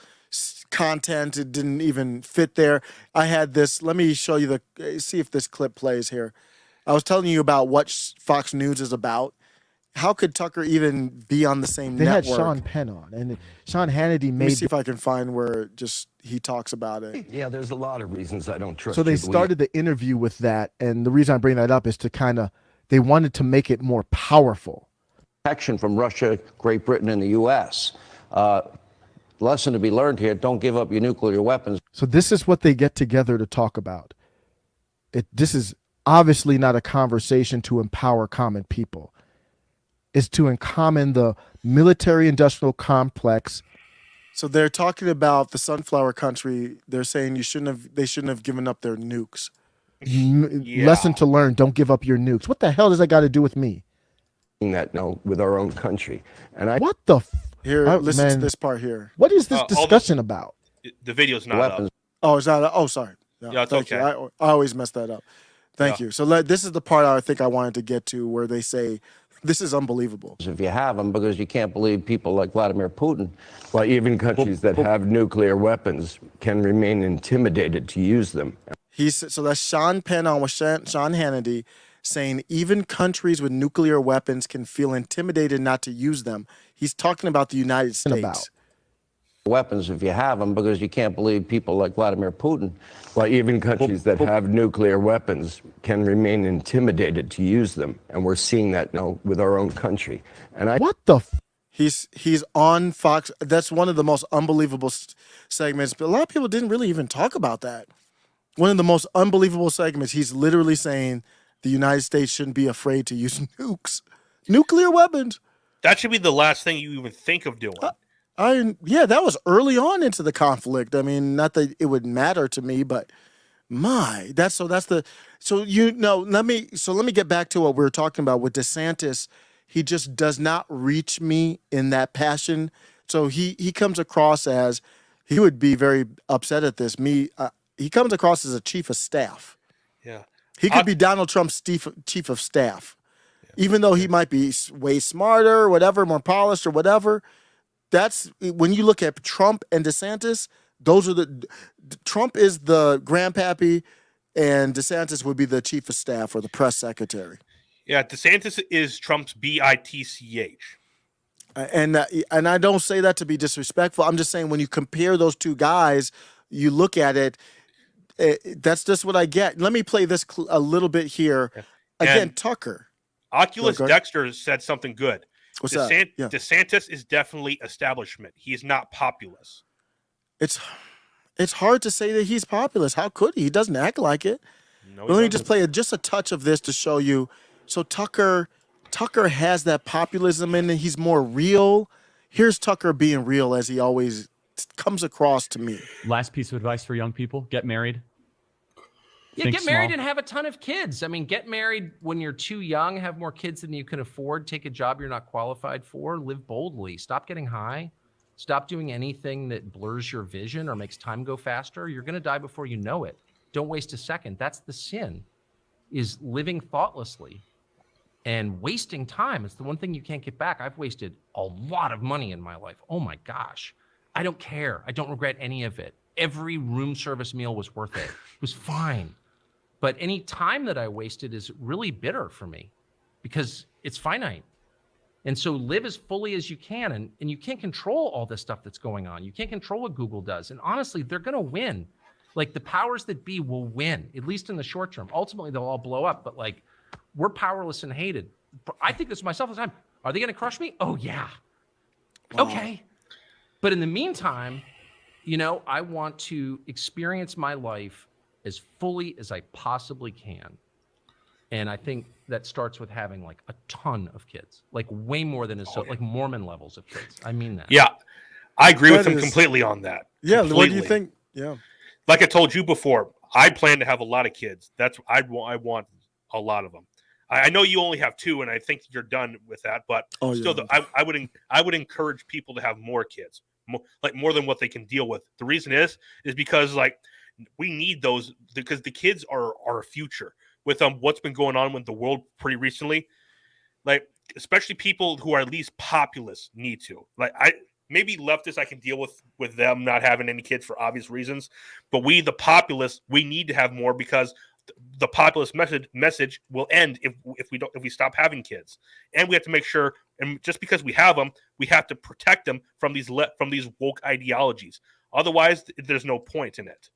content, it didn't even fit there. I had this. Let me show you see if this clip plays here. I was telling you about what Fox News is about. How could Tucker even be on the same network? They had Sean Penn on, and Sean Hannity made. Let me see if I can find where he talks about it. Yeah, there's a lot of reasons I don't trust. So they started the interview with that, and the reason I bring that up is to they wanted to make it more powerful. Protection from Russia, Great Britain, and the U.S. Lesson to be learned here: don't give up your nuclear weapons. So this is what they get together to talk about. This is obviously not a conversation to empower common people. It's to uncommon the military-industrial complex. So they're talking about the sunflower country. They're saying they shouldn't have given up their nukes. Lesson to learn: don't give up your nukes. What the hell does that got to do with me? That with our own country, and what the listen to this part here. What is this discussion about? The video's not up. Oh, it's not. Oh, sorry. No, yeah, it's thank okay. You. I always mess that up. Thank you. So this is the part I think I wanted to get to, where they say this is unbelievable. If you have them, because you can't believe people like Vladimir Putin. Well, even countries that have nuclear weapons can remain intimidated to use them. So that's Sean Penn on with Sean Hannity saying even countries with nuclear weapons can feel intimidated not to use them. He's talking about the United States. Weapons, if you have them, because you can't believe people like Vladimir Putin. Well, even countries that have nuclear weapons can remain intimidated to use them, and we're seeing that now with our own country. And He's on Fox. That's one of the most unbelievable segments. But a lot of people didn't really even talk about that. One of the most unbelievable segments. He's literally saying the United States shouldn't be afraid to use nuclear weapons. That should be the last thing you even think of doing. That was early on into the conflict. I mean, not that it would matter to me, but let me get back to what we were talking about with DeSantis. He just does not reach me in that passion. So he comes across as, he would be very upset at this. He comes across as a chief of staff. Yeah. He could be Donald Trump's chief of staff, even though he might be way smarter, whatever, more polished or whatever. That's when you look at Trump and DeSantis, Trump is the grandpappy and DeSantis would be the chief of staff or the press secretary. Yeah, DeSantis is Trump's BITCH. And I don't say that to be disrespectful. I'm just saying when you compare those two guys, you look at it, that's just what I get. Let me play this a little bit here. Yeah. Again, And Tucker. Oculus Dexter said something good. What's that? Yeah. DeSantis is definitely establishment. He is not populist. It's hard to say that he's populist. How could he? He doesn't act like it. No, Let me just play just a touch of this to show you. So Tucker has that populism in it. He's more real. Here's Tucker being real as he always comes across to me. Last piece of advice for young people: get married. Yeah, get married and have a ton of kids. I mean, get married when you're too young, have more kids than you can afford, take a job you're not qualified for, live boldly. Stop getting high. Stop doing anything that blurs your vision or makes time go faster. You're going to die before you know it. Don't waste a second. That's the sin, is living thoughtlessly and wasting time. It's the one thing you can't get back. I've wasted a lot of money in my life. Oh my gosh. I don't care. I don't regret any of it. every room service meal was worth it. It was fine. But any time that I wasted is really bitter for me because it's finite. And so live as fully as you can. And you can't control all this stuff that's going on. You can't control what Google does. And honestly, they're going to win. Like the powers that be will win, at least in the short term. Ultimately, they'll all blow up. But like, we're powerless and hated. I think this to myself all the time. Are they going to crush me? Oh, yeah. Wow. Okay. But in the meantime, you know, I want to experience my life as fully as I possibly can. And I think that starts with having like a ton of kids, like way more than like Mormon levels of kids. I mean that. Yeah, I agree with That him is- completely on that. Yeah. What do you Completely. think? Yeah. Like I told you before, I plan to have a lot of kids. That's I want a lot of them. I know you only have 2, and I think you're done with that. But Oh, still, yeah. I would encourage people to have more kids, more than what they can deal with. The reason is because like we need those because the kids are our future. With what's been going on with the world pretty recently, like especially people who are at least populist need to like maybe leftists I can deal with them not having any kids for obvious reasons, but we the populists we need to have more because the populist message will end if we stop having kids, and we have to make sure and just because we have them we have to protect them from these woke ideologies. Otherwise, there's no point in it.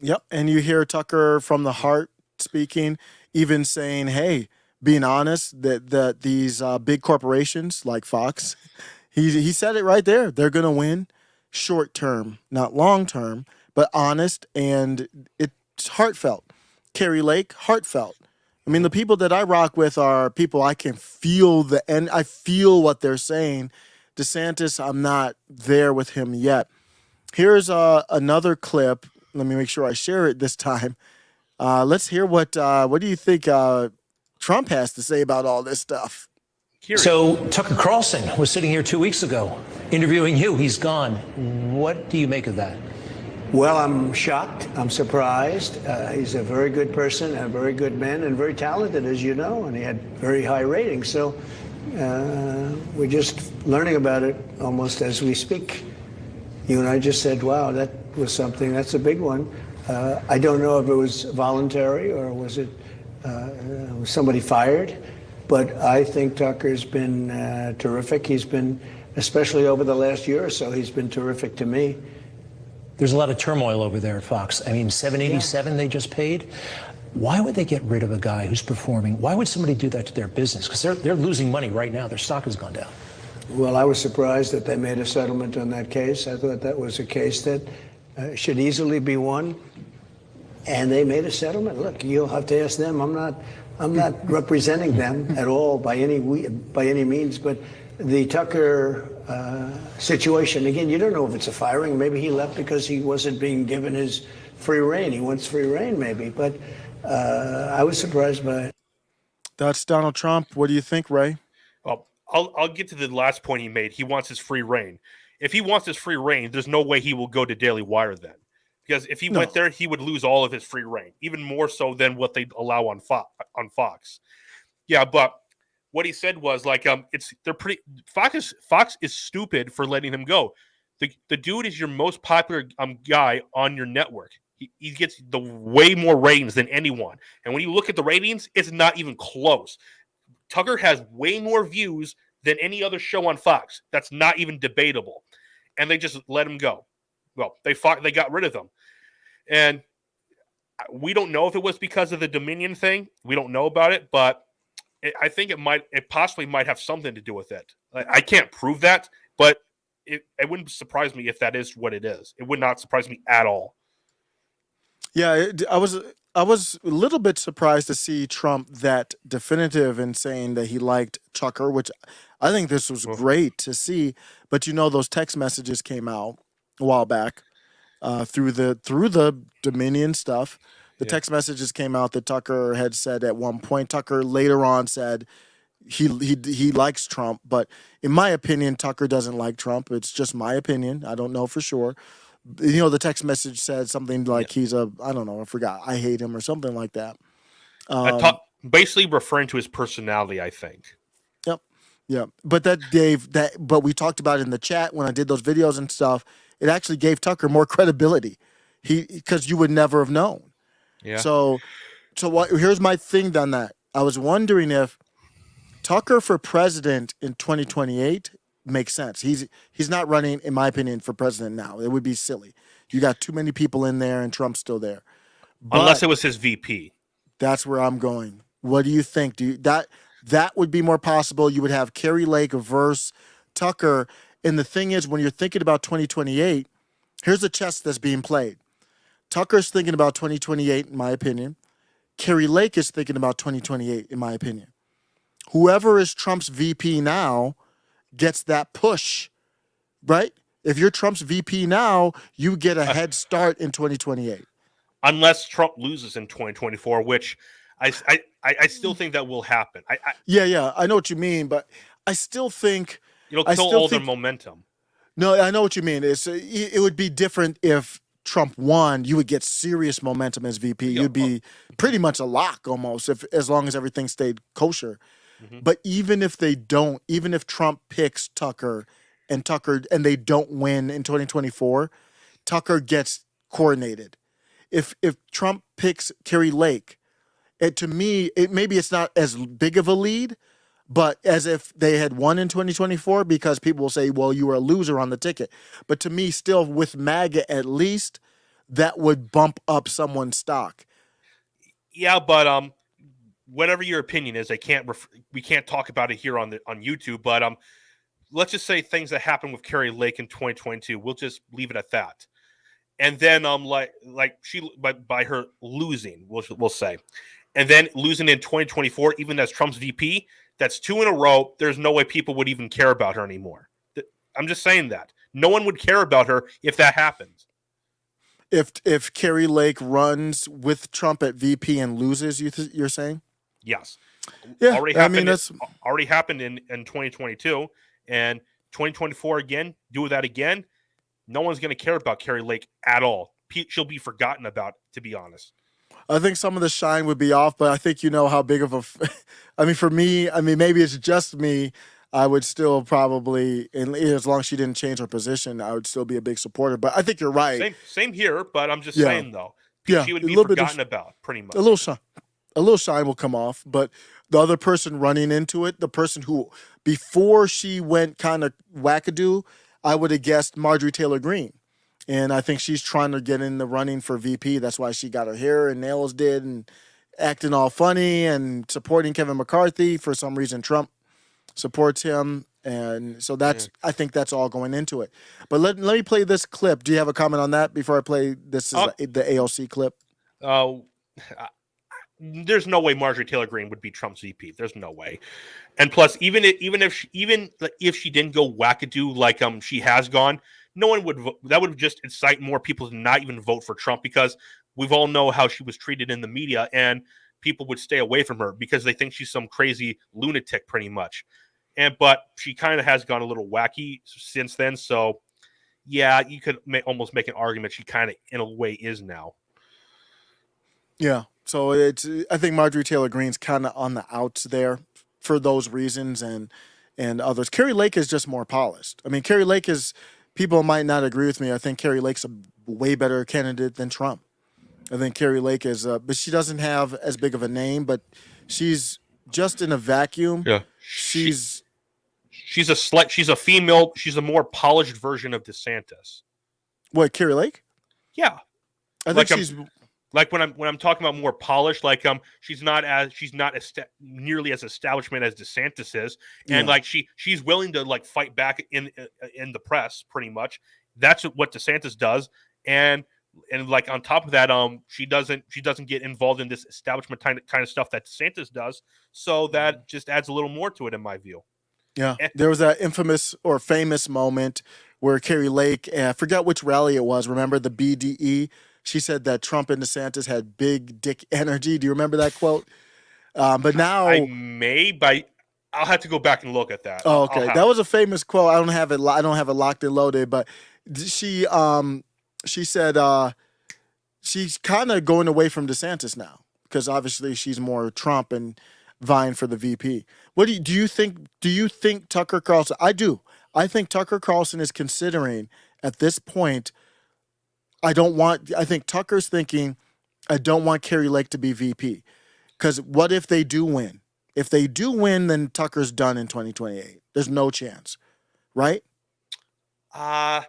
Yep. And you hear Tucker from the heart speaking, even saying, hey, being honest, that these big corporations like Fox, he said it right there. They're going to win short term, not long term, but honest. And it's heartfelt. Carrie Lake, heartfelt. I mean, the people that I rock with are people I can feel I feel what they're saying. DeSantis, I'm not there with him yet. Here's another clip. Let me make sure I share it this time. Let's hear what do you think Trump has to say about all this stuff? So Tucker Carlson was sitting here 2 weeks ago interviewing you. He's gone. What do you make of that? Well, I'm shocked. I'm surprised. He's a very good person, a very good man, and very talented, as you know, and he had very high ratings. So we're just learning about it almost as we speak. You and I just said, wow, that was something. That's a big one. I don't know if it was voluntary or was it was somebody fired, but I think Tucker's been terrific. He's been, especially over the last year or so, he's been terrific to me. There's a lot of turmoil over there at Fox. I mean, $787 they just paid. Why would they get rid of a guy who's performing? Why would somebody do that to their business? Because they're losing money right now. Their stock has gone down. Well, I was surprised that they made a settlement on that case. I thought that was a case that should easily be won. And they made a settlement. Look, you'll have to ask them. I'm not representing them at all by any means. But the Tucker situation, again, you don't know if it's a firing. Maybe he left because he wasn't being given his free reign. He wants free reign, maybe. But I was surprised by it. That's Donald Trump. What do you think, Ray? Well, I'll get to the last point he made. He wants his free reign. If he wants his free reign, there's no way he will go to Daily Wire then. Because if he went there, he would lose all of his free reign, even more so than what they allow on Fox. Yeah, but what he said was like, Fox is stupid for letting him go. The dude is your most popular guy on your network. He gets the way more ratings than anyone, and when you look at the ratings, it's not even close. Tucker has way more views than any other show on Fox. That's not even debatable, and they just let him go. Well, they got rid of him. And we don't know if it was because of the Dominion thing. We don't know about it, but I think it possibly might have something to do with it. I can't prove that, but it wouldn't surprise me if that is what it is. It would not surprise me at all. Yeah, I was a little bit surprised to see Trump that definitive in saying that he liked Tucker, which I think this was great to see. But those text messages came out a while back. Through the Dominion stuff, the text messages came out that Tucker had said at one point. Tucker later on said he likes Trump, but in my opinion, Tucker doesn't like Trump. It's just my opinion. I don't know for sure. The text message said something like he's I don't know, I forgot. I hate him or something like that. Basically referring to his personality, I think. Yep. Yeah. But that, Dave, but we talked about it in the chat when I did those videos and stuff. It actually gave Tucker more credibility. Because you would never have known. Yeah. So here's my thing on that. I was wondering if Tucker for president in 2028 makes sense. He's not running, in my opinion, for president now. It would be silly. You got too many people in there, and Trump's still there. But Unless it was his VP. that's where I'm going. What do you think? That would be more possible? You would have Kerry Lake versus Tucker. And the thing is, when you're thinking about 2028, here's the chess that's being played. Tucker's thinking about 2028, in my opinion. Kerry Lake is thinking about 2028, in my opinion. Whoever is Trump's VP now gets that push, right? If you're Trump's VP now, you get a head start in 2028. Unless Trump loses in 2024, which I still think that will happen. Yeah, I know what you mean, but I still think it'll kill all their momentum. No, I know what you mean. It would be different if Trump won. You would get serious momentum as VP. You'd be pretty much a lock almost, as long as everything stayed kosher. Mm-hmm. But even if they don't, even if Trump picks Tucker and they don't win in 2024, Tucker gets coronated. If Trump picks Kerry Lake, to me, maybe it's not as big of a lead, but as if they had won in 2024, because people will say, well, you were a loser on the ticket. But to me, still with MAGA at least, that would bump up someone's stock. Yeah, but whatever your opinion is, we can't talk about it here on YouTube. But let's just say things that happened with Kerry Lake in 2022. We'll just leave it at that. And then by her losing, we'll say, and then losing in 2024, even as Trump's VP. That's 2 in a row. There's no way people would even care about her anymore. I'm just saying that. No one would care about her if that happens. If Kerry Lake runs with Trump at VP and loses, you're saying? Yes. Yeah, that's already happened in 2022. And 2024 again, do that again. No one's going to care about Kerry Lake at all. She'll be forgotten about, to be honest. I think some of the shine would be off, but I think you know how big of a for me, maybe it's just me. I would still probably, as long as she didn't change her position, I would still be a big supporter. But I think you're right. Same here, but I'm just saying, though. Yeah, she would be forgotten about, pretty much. A little shine will come off, but the other person running into it, the person who, before she went kind of wackadoo, I would have guessed Marjorie Taylor Greene. And I think she's trying to get in the running for VP. That's why she got her hair and nails did and acting all funny and supporting Kevin McCarthy. For some reason, Trump supports him. And so I think that's all going into it. But let me play this clip. Do you have a comment on that before I play this? Is the AOC clip. There's no way Marjorie Taylor Greene would be Trump's VP. There's no way. And plus, even if she didn't go wackadoo like she has gone, no one would vote. That would just incite more people to not even vote for Trump, because we've all know how she was treated in the media, and people would stay away from her because they think she's some crazy lunatic, pretty much. But she kind of has gone a little wacky since then. So, yeah, you could almost make an argument she kind of, in a way, is now. Yeah. So I think Marjorie Taylor Greene's kind of on the outs there for those reasons, and others. Kerry Lake is just more polished. Kerry Lake is. People might not agree with me. I think Kerry Lake's a way better candidate than Trump. I think Kerry Lake is, but she doesn't have as big of a name. But she's just in a vacuum. Yeah, she's a female. She's a more polished version of DeSantis. What, Kerry Lake? Yeah, I think she's. Like when I'm talking about more polished, she's not nearly as establishment as DeSantis is, and she's willing to fight back in the press, pretty much. That's what DeSantis does, and on top of that, she doesn't get involved in this establishment kind of stuff that DeSantis does. So that just adds a little more to it, in my view. Yeah, there was that infamous or famous moment where Kerry Lake, I forgot which rally it was. Remember the BDE? She said that Trump and DeSantis had big dick energy. Do you remember that quote? But now I'll have to go back and look at that. Oh, okay. That was a famous quote. I don't have it locked and loaded, but she said she's kind of going away from DeSantis now, because obviously she's more Trump and vying for the VP. What do you think? Do you think Tucker Carlson? I do. I think Tucker Carlson is considering at this point, I think Tucker's thinking, I don't want Carrie Lake to be VP. Because what if they do win? If they do win, then Tucker's done in 2028. There's no chance, right? I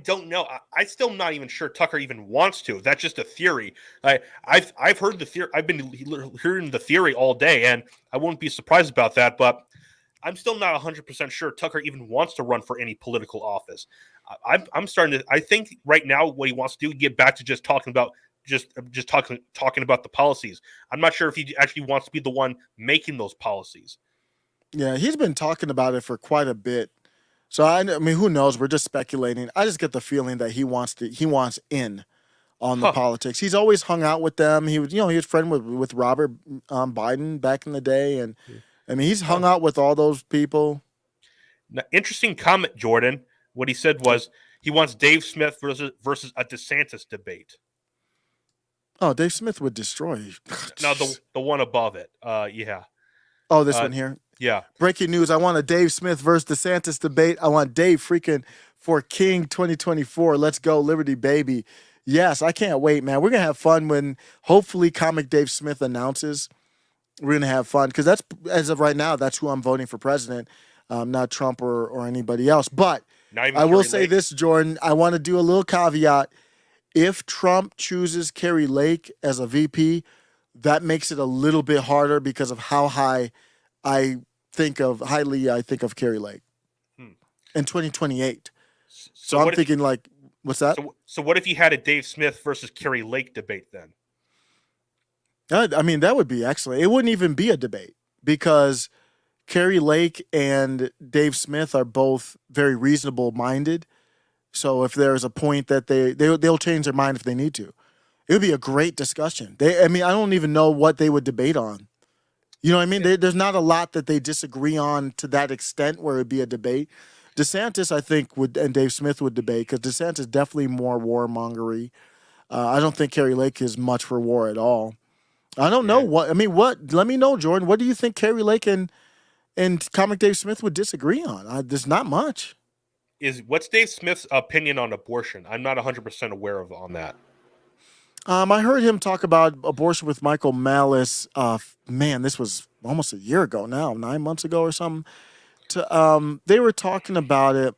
don't know. I still not even sure Tucker even wants to. That's just a theory. I've heard the theory. I've been hearing the theory all day, and I wouldn't be surprised about that. But I'm still not 100% sure Tucker even wants to run for any political office. I'm starting to. I think right now what he wants to do get back to just talking about talking about the policies. I'm not sure if he actually wants to be the one making those policies. Yeah, he's been talking about it for quite a bit. So I mean, who knows? We're just speculating. I just get the feeling that he wants in on the politics. He's always hung out with them. He was friend with Robert Biden back in the day, and I mean, he's hung out with all those people. Now, interesting comment, Jordan. What he said was he wants Dave Smith versus a DeSantis debate. Oh, Dave Smith would destroy. No, the one above it. Yeah. Oh, this one here. Yeah. Breaking news. I want a Dave Smith versus DeSantis debate. I want Dave freaking for King 2024. Let's go, Liberty, baby. Yes, I can't wait, man. We're going to have fun when hopefully Comic Dave Smith announces. We're going to have fun because that's, as of right now, that's who I'm voting for president, not Trump or anybody else. But I will say this, Jordan. I want to do a little caveat. If Trump chooses Carrie Lake as a VP, that makes it a little bit harder because of how highly I think of Carrie Lake in 2028. So I'm thinking what's that? So what if you had a Dave Smith versus Carrie Lake debate then? I mean, that would be excellent. It wouldn't even be a debate because Carrie Lake and Dave Smith are both very reasonable minded. So if there's a point that they'll change their mind if they need to, it would be a great discussion. I don't even know what they would debate on. You know what I mean? There's not a lot that they disagree on to that extent where it would be a debate. DeSantis, I think, and Dave Smith would debate because DeSantis is definitely more warmongery. I don't think Carrie Lake is much for war at all. I don't know what. Let me know, Jordan. What do you think Carrie Lake and Comic Dave Smith would disagree on? There's not much. What's Dave Smith's opinion on abortion? I'm not 100% aware of on that. I heard him talk about abortion with Michael Malice. Man, this was almost a year ago now, 9 months ago or something. They were talking about it.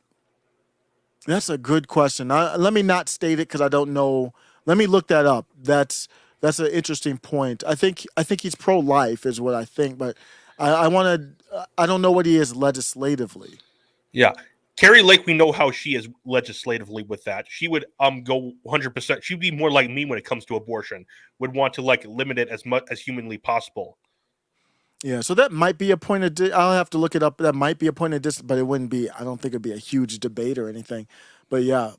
That's a good question. Let me not state it because I don't know. Let me look that up. That's an interesting point. I think he's pro-life is what I think, but I don't know what he is legislatively. Yeah. Carrie Lake, we know how she is legislatively with that. She would go 100%. She'd be more like me when it comes to abortion. Would want to limit it as much as humanly possible. Yeah, so that might be a point of. I'll have to look it up. That might be a point of distance, but it wouldn't be. I don't think it'd be a huge debate or anything. But yeah,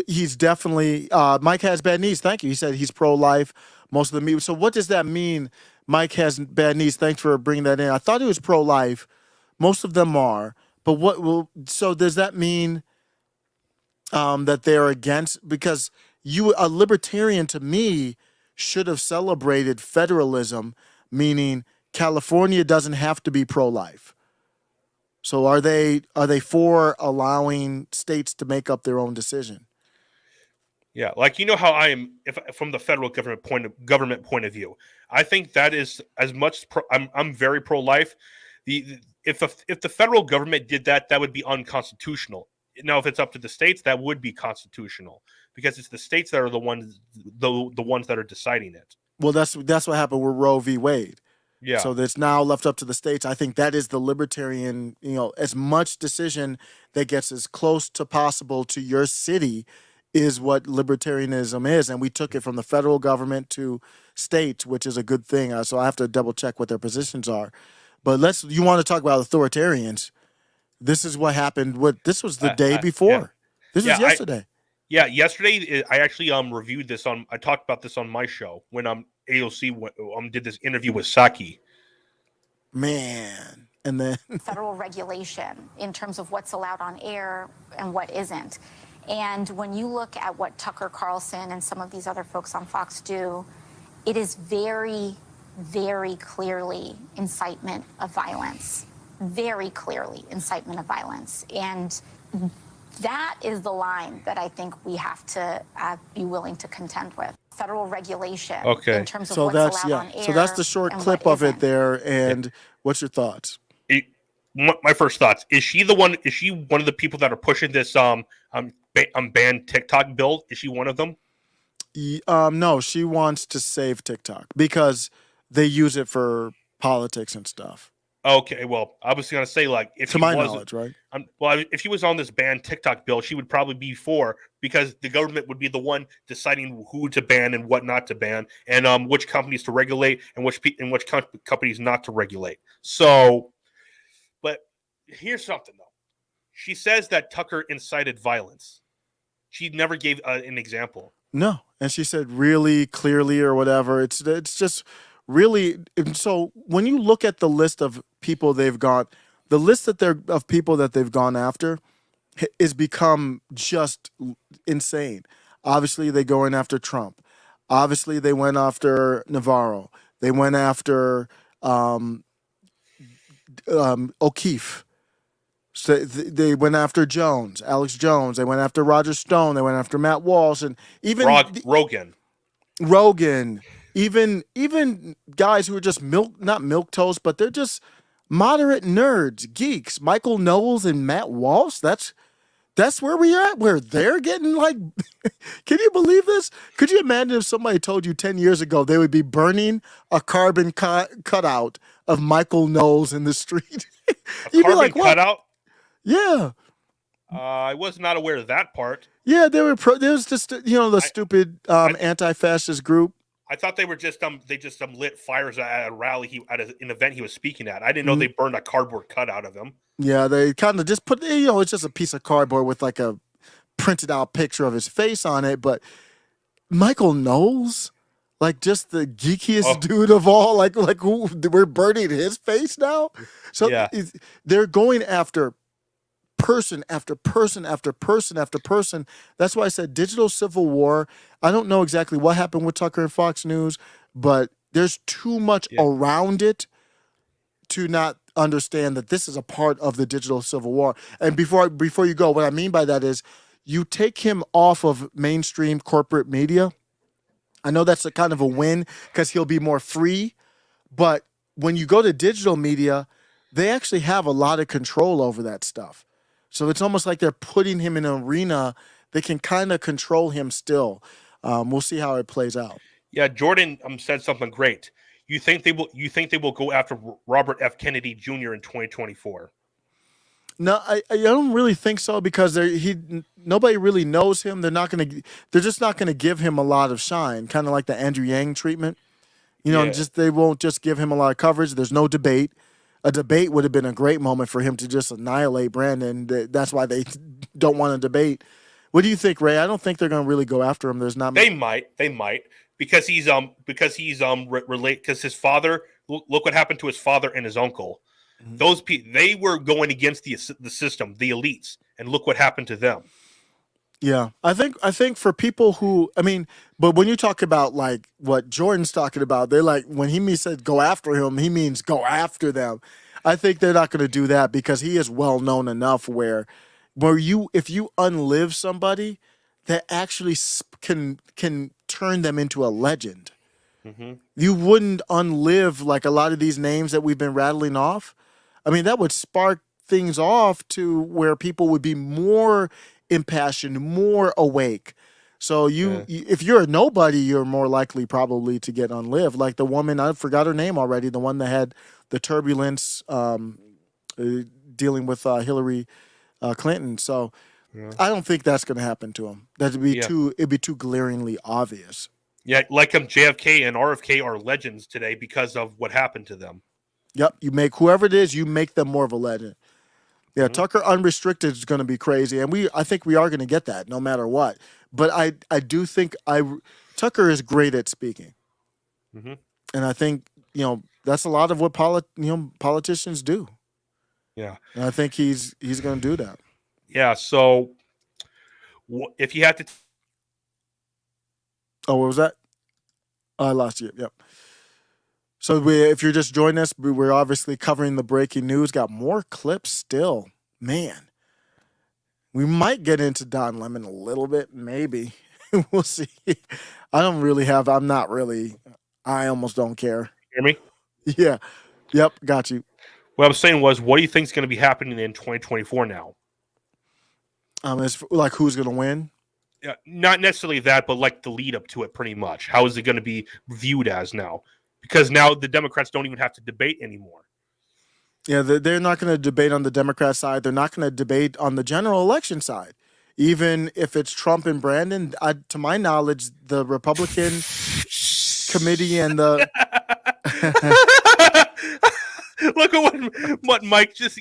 he's definitely. Mike has bad knees. Thank you. He said he's pro-life. Most of the media. So what does that mean? Mike has bad knees. Thanks for bringing that in. I thought he was pro-life. Most of them are. But so does that mean that they're against? Because a libertarian to me should have celebrated federalism, meaning California doesn't have to be pro-life. So are they for allowing states to make up their own decision? Yeah, how I am from the federal government point of view. I think that is as much. I'm very pro-life. If the federal government did that, that would be unconstitutional. Now, if it's up to the states, that would be constitutional because it's the states that are the ones that are deciding it. Well, that's what happened with Roe v. Wade. Yeah. So it's now left up to the states. I think that is the libertarian, as much decision that gets as close to possible to your city is what libertarianism is. And we took it from the federal government to states, which is a good thing. So I have to double check what their positions are. But you want to talk about authoritarians. This is what happened. This was the day before. Yeah. This was yesterday. Yesterday I actually reviewed this I talked about this on my show when AOC did this interview with Psaki. Man, and then federal regulation in terms of what's allowed on air and what isn't. And when you look at what Tucker Carlson and some of these other folks on Fox do, it is very, very clearly incitement of violence. very clearly incitement of violence. And that is the line that I think we have to be willing to contend with. Federal regulation in terms of what's allowed on air. So that's the short clip of it there. And what's your thoughts? My first thoughts: is she one of the people that are pushing this ban TikTok bill? Is she one of them? No, she wants to save TikTok because they use it for politics and stuff. Okay, well, I was gonna say, like, if to my knowledge, right? If she was on this ban TikTok bill, she would probably be for, because the government would be the one deciding who to ban and what not to ban, and which companies to regulate and which companies not to regulate. So, but here's something though: she says that Tucker incited violence. She never gave an example. No, and she said really clearly or whatever. It's just really. And so when you look at the list of people they've gone, the list of people that they've gone after is become just insane. Obviously, they going after Trump. Obviously, they went after Navarro. They went after O'Keefe. So they went after Jones, Alex Jones. They went after Roger Stone. They went after Matt Walsh, and even Rogan. Even guys who are just not milquetoast, but they're just moderate nerds, geeks. Michael Knowles and Matt Walsh. That's where we are at. Where they're getting like, can you believe this? Could you imagine if somebody told you 10 years ago they would be burning a carbon cutout of Michael Knowles in the street? You'd be like, what? Cutout? Yeah. I was not aware of that part. Yeah, there was just the stupid anti-fascist group. I thought they were just lit fires at a rally at an event he was speaking at. I didn't know they burned a cardboard cutout of him. Yeah, they kind of just put it's just a piece of cardboard with like a printed out picture of his face on it. But Michael Knowles, like just the geekiest dude of all, like who we're burning his face now. So they're going after person after person after person after person. That's why I said digital civil war. I don't know exactly what happened with Tucker and Fox News, but there's too much around it to not understand that this is a part of the digital civil war. And before you go, what I mean by that is you take him off of mainstream corporate media. I know that's a kind of a win because he'll be more free, but when you go to digital media, they actually have a lot of control over that stuff. So it's almost like they're putting him in an arena. They can kind of control him still. We'll see how it plays out. Yeah, Jordan said something great. You think they will go after Robert F. Kennedy Jr. in 2024? No, I don't really think so because nobody really knows him. They're just not gonna give him a lot of shine, kind of like the Andrew Yang treatment. They won't just give him a lot of coverage. There's no debate. A debate would have been a great moment for him to just annihilate Brandon. That's why they don't want to debate. What do you think, Ray? I don't think they're going to really go after him. There's not. They might, because he's relate because his father. Look what happened to his father and his uncle. Mm-hmm. Those people, they were going against the system, the elites, and look what happened to them. Yeah, I think for people who, but when you talk about like what Jordan's talking about, they're like, when he said go after him, he means go after them. I think they're not going to do that because he is well known enough where if you unlive somebody, that actually can turn them into a legend. Mm-hmm. You wouldn't unlive like a lot of these names that we've been rattling off. That would spark things off to where people would be more impassioned, more awake. So if you're a nobody, you're more likely probably to get unlived. Like the woman, I forgot her name already, the one that had the turbulence dealing with Hillary Clinton. So I don't think that's going to happen to him. It'd be too glaringly obvious. Yeah, like JFK and RFK are legends today because of what happened to them. Yep, you make whoever it is, you make them more of a legend. Yeah, mm-hmm. Tucker unrestricted is going to be crazy, and I think we are going to get that no matter what. But I do think Tucker is great at speaking, mm-hmm. and I think that's a lot of what politicians do. Yeah, and I think he's going to do that. Yeah. So if you had to, what was that? I lost you. Yep. So if you're just joining us, we're obviously covering the breaking news. Got more clips still. Man, we might get into Don Lemon a little bit, maybe. We'll see. I'm not really. I almost don't care. Hear me? Yeah. Yep. Got you. What I was saying was, what do you think is going to be happening in 2024 now? It's like who's going to win? Yeah, not necessarily that, but like the lead up to it, pretty much. How is it going to be viewed as now? Because now the Democrats don't even have to debate anymore. Yeah, they're not going to debate on the Democrat side. They're not going to debate on the general election side. Even if it's Trump and Brandon, to my knowledge, the Republican committee and the look at what Mike just.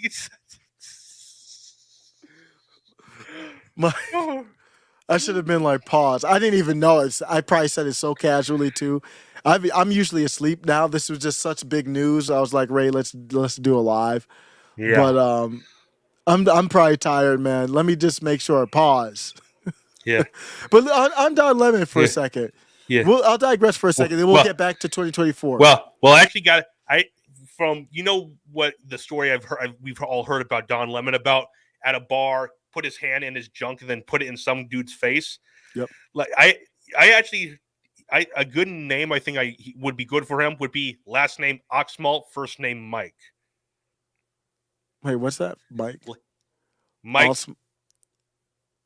I should have been like pause. I didn't even know it. I probably said it so casually too. I'm usually asleep now. This was just such big news. I was like, Ray, let's do a live. Yeah. But I'm probably tired, man. Let me just make sure. Pause. Yeah. But on Don Lemon for a second. Yeah. I'll digress for a second. Then we'll get back to 2024. Well, I actually got from what the story we've all heard about Don Lemon about at a bar, put his hand in his junk and then put it in some dude's face. Yep. Like a good name I think would be good for him would be last name Oxmalt, first name Mike. Wait, what's that? Mike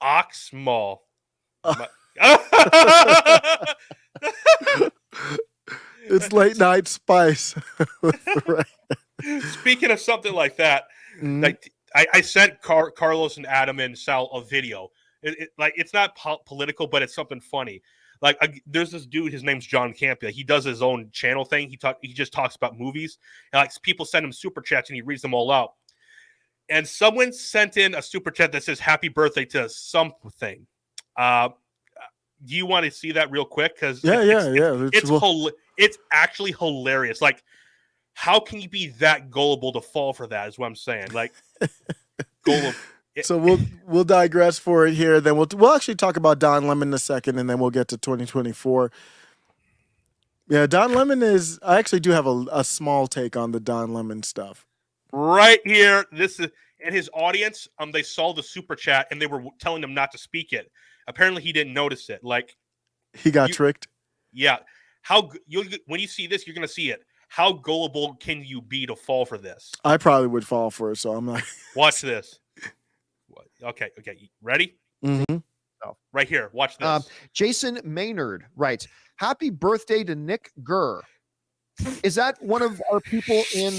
Oxmalt. It's late night spice. Right. Speaking of something like that, like I sent Carlos and Adam and Sal a video. It's not political, but it's something funny. Like there's this dude, his name's John Campia. He does his own channel thing. He just talks about movies. And like people send him super chats and he reads them all out. And someone sent in a super chat that says "Happy birthday" to something. Do you want to see that real quick? Because it's actually hilarious. Like, how can you be that gullible to fall for that? Is what I'm saying. Like, gullible. So we'll digress for it here. Then we'll actually talk about Don Lemon in a second, and then we'll get to 2024. Yeah, Don Lemon is. I actually do have a small take on the Don Lemon stuff. Right here, this is and his audience. They saw the super chat and they were telling him not to speak it. Apparently, he didn't notice it. Like he got tricked. Yeah. When you see this, you're gonna see it. How gullible can you be to fall for this? I probably would fall for it, so I'm not. Watch this. Okay. Ready? Mm-hmm. Oh, right here. Watch this. Jason Maynard writes, "Happy birthday to Nick Gurr." Is that one of our people in?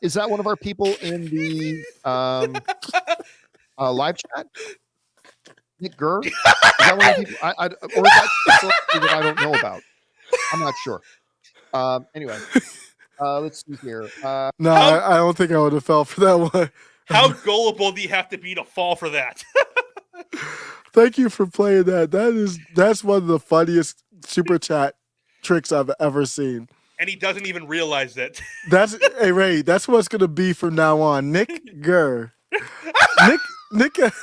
Is that one of our people in the live chat? Nick Gurr? Is that one of the people? Or is that something that I don't know about? I'm not sure. Anyway, let's see here. No, I don't think I would have fell for that one. How gullible do you have to be to fall for that? Thank you for playing that. That's one of the funniest super chat tricks I've ever seen. And he doesn't even realize it. Hey Ray, that's what's gonna be from now on. Nick Gurr. Nick because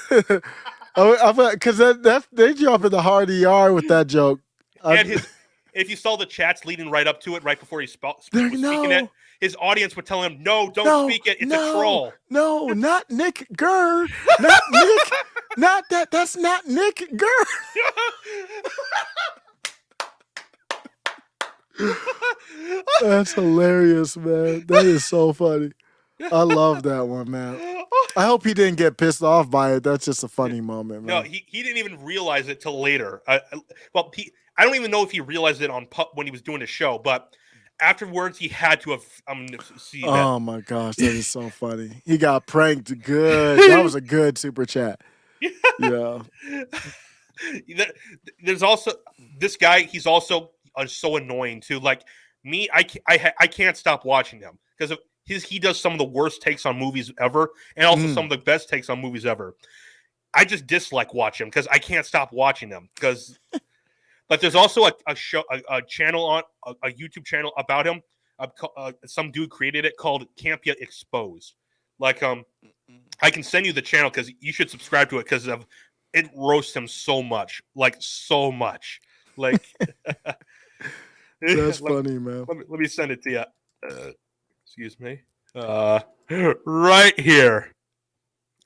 they jump in the hard ER with that joke. And if you saw the chats leading right up to it, right before he was speaking it, his audience would tell him, "No, don't speak it. It's a troll." No, not Nick Gurr. Not Nick. Not that. That's not Nick Gurr. That's hilarious, man. That is so funny. I love that one, man. I hope he didn't get pissed off by it. That's just a funny moment, man. No, he didn't even realize it till later. I don't even know if he realized it when he was doing the show, but afterwards he had to have seen that. Oh my gosh, that is so funny. He got pranked good. That was a good super chat. Yeah. There's also this guy. He's also so annoying too. Like me, I can't stop watching him because he does some of the worst takes on movies ever, and also some of the best takes on movies ever. I just dislike watching him because I can't stop watching them. But there's also a channel on a YouTube channel about him. Some dude created it called Campia Exposed. Like I can send you the channel because you should subscribe to it because it roasts him so much, like so much. Like That's funny, man. Let me send it to you. Excuse me. Right here.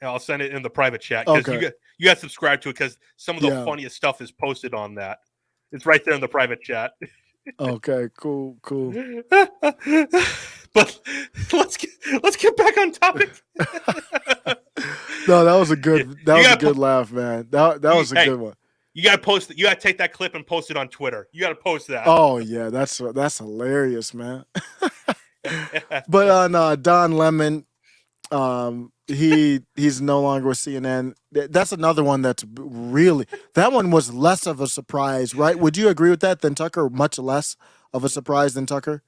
I'll send it in the private chat because you got to subscribe to it because some of the funniest stuff is posted on that. It's right there in the private chat. Okay, cool. But let's get back on topic. No, that was a good laugh, man. That was a good one. You gotta post it. You gotta take that clip and post it on Twitter. You gotta post that. Oh yeah, that's hilarious, man. But on Don Lemon, he's no longer with CNN. That's another one that's really, that one was less of a surprise, right? Would you agree with that than Tucker? Much less of a surprise than Tucker?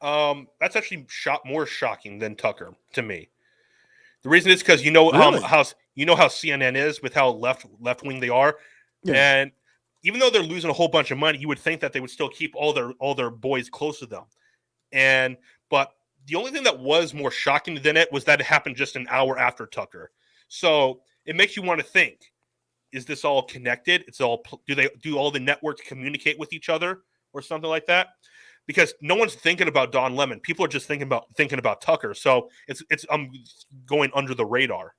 That's actually more shocking than Tucker to me. The reason is because how CNN is with how left wing they are, and even though they're losing a whole bunch of money, you would think that they would still keep all their boys close to them, but the only thing that was more shocking than it was that it happened just an hour after Tucker. So it makes you want to think: is this all connected? Do all the networks communicate with each other or something like that? Because no one's thinking about Don Lemon. People are just thinking about Tucker. So it's going under the radar.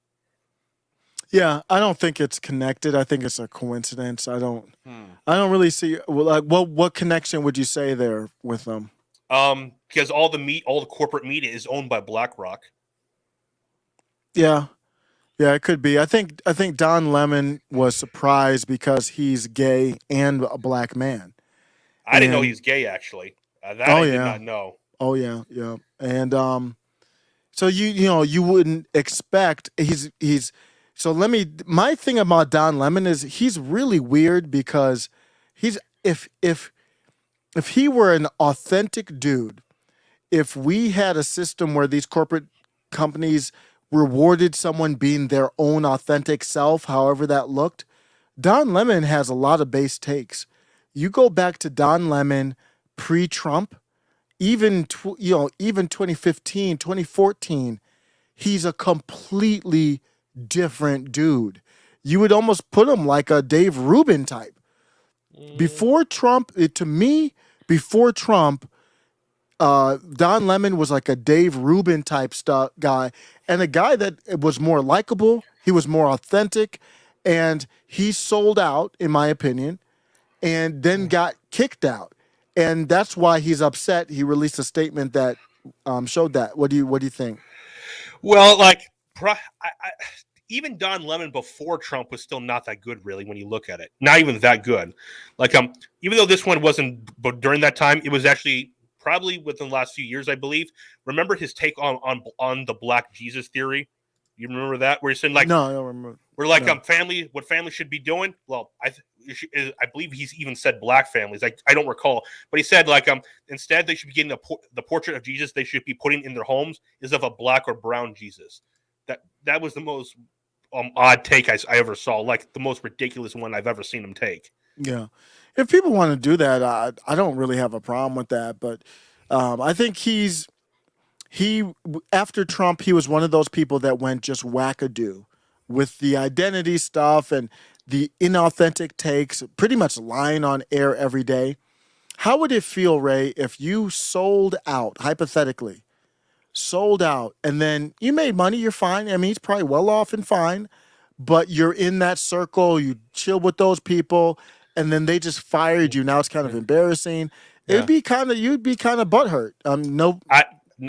Yeah, I don't think it's connected. I think it's a coincidence. I don't really see what connection would you say there with them? Because all the corporate media is owned by BlackRock. Yeah, it could be. I think Don Lemon was surprised because he's gay and a black man. I didn't know he's gay actually. I did not know. Oh yeah. And so you wouldn't expect he's. So my thing about Don Lemon is he's really weird because if he were an authentic dude, if we had a system where these corporate companies rewarded someone being their own authentic self, however that looked, Don Lemon has a lot of base takes. You go back to Don Lemon pre-Trump, even 2015, 2014, he's a completely different dude. You would almost put him like a Dave Rubin type. Before Trump, before Trump, Don Lemon was like a Dave Rubin type guy, and a guy that was more likable. He was more authentic, and he sold out, in my opinion, and then got kicked out, and that's why he's upset. He released a statement that showed that. What do you think? Well, even Don Lemon before Trump was still not that good, really, when you look at it. Not even that good. Even though this one wasn't, but during that time, it was actually probably within the last few years, I believe. Remember his take on the Black Jesus theory? You remember that? Where he said, no, I don't remember. Family, what family should be doing? Well, I believe he's even said black families. I don't recall, but he said instead they should be getting the portrait of Jesus they should be putting in their homes is of a black or brown Jesus. That was the most odd take I ever saw, like the most ridiculous one I've ever seen him take. Yeah. If people want to do that, I don't really have a problem with that. But I think after Trump, he was one of those people that went just wackadoo with the identity stuff and the inauthentic takes, pretty much lying on air every day. How would it feel, Ray, if you sold out, hypothetically, and then you made money, you're fine. I mean, he's probably well off and fine, but you're in that circle, you chill with those people, and then they just fired you. Now it's kind of embarrassing. Yeah. You'd be kind of butthurt.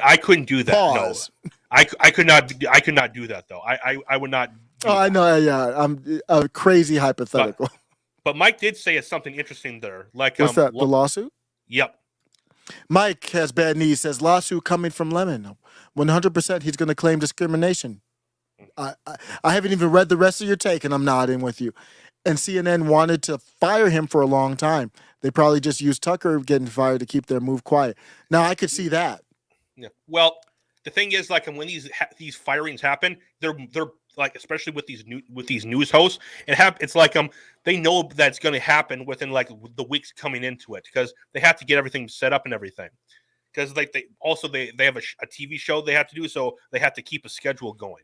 I couldn't do that. Pause. No, I could not do that though. I would not. I know. Yeah, I'm a crazy hypothetical. But Mike did say something interesting there. What's that? The lawsuit? Yep. Mike has bad knees. Says lawsuit coming from Lemon. 100% he's going to claim discrimination. I haven't even read the rest of your take, and I'm nodding with you. And CNN wanted to fire him for a long time. They probably just used Tucker getting fired to keep their move quiet. Now I could see that. Yeah. Well, the thing is, when these firings happen, they're especially with these news hosts, it's they know that's going to happen within the weeks coming into it because they have to get everything set up and everything. Because they have a TV show they have to do, so they have to keep a schedule going.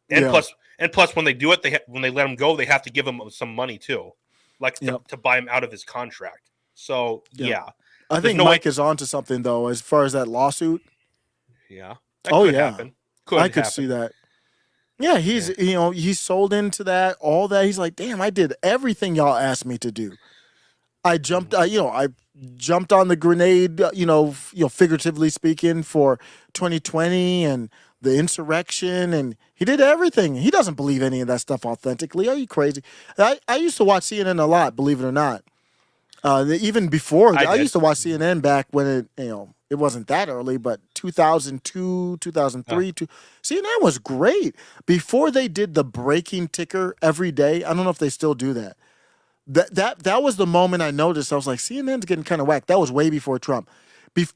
And plus, when they do it, when they let him go, they have to give him some money too, to buy him out of his contract. So yeah. I think Mike is onto something though, as far as that lawsuit. Yeah. That could happen. I could see that. Yeah, he's sold into that, all that. He's like, damn, I did everything y'all asked me to do. I jumped, I jumped on the grenade, figuratively speaking, for 2020 and the insurrection, and he did everything. He doesn't believe any of that stuff authentically. Are you crazy? I used to watch CNN a lot, believe it or not. Even before, I used to watch CNN back when it wasn't that early, but 2002, 2003. CNN was great. Before they did the breaking ticker every day, I don't know if they still do that. That was the moment I noticed. I was like, CNN's getting kind of whacked. That was way before Trump.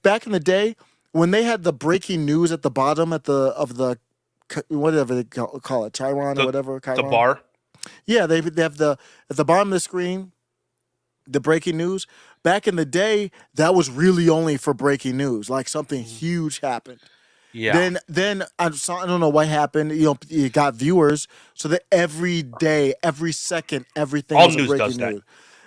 Back in the day, when they had the breaking news at the bottom of the whatever they call it, Chiron or whatever. The bar. Yeah, they have at the bottom of the screen, the breaking news. Back in the day, that was really only for breaking news, like something huge happened. Yeah. Then I don't know what happened. You got viewers, so that every day, every second, everything. All was news breaking does that. news.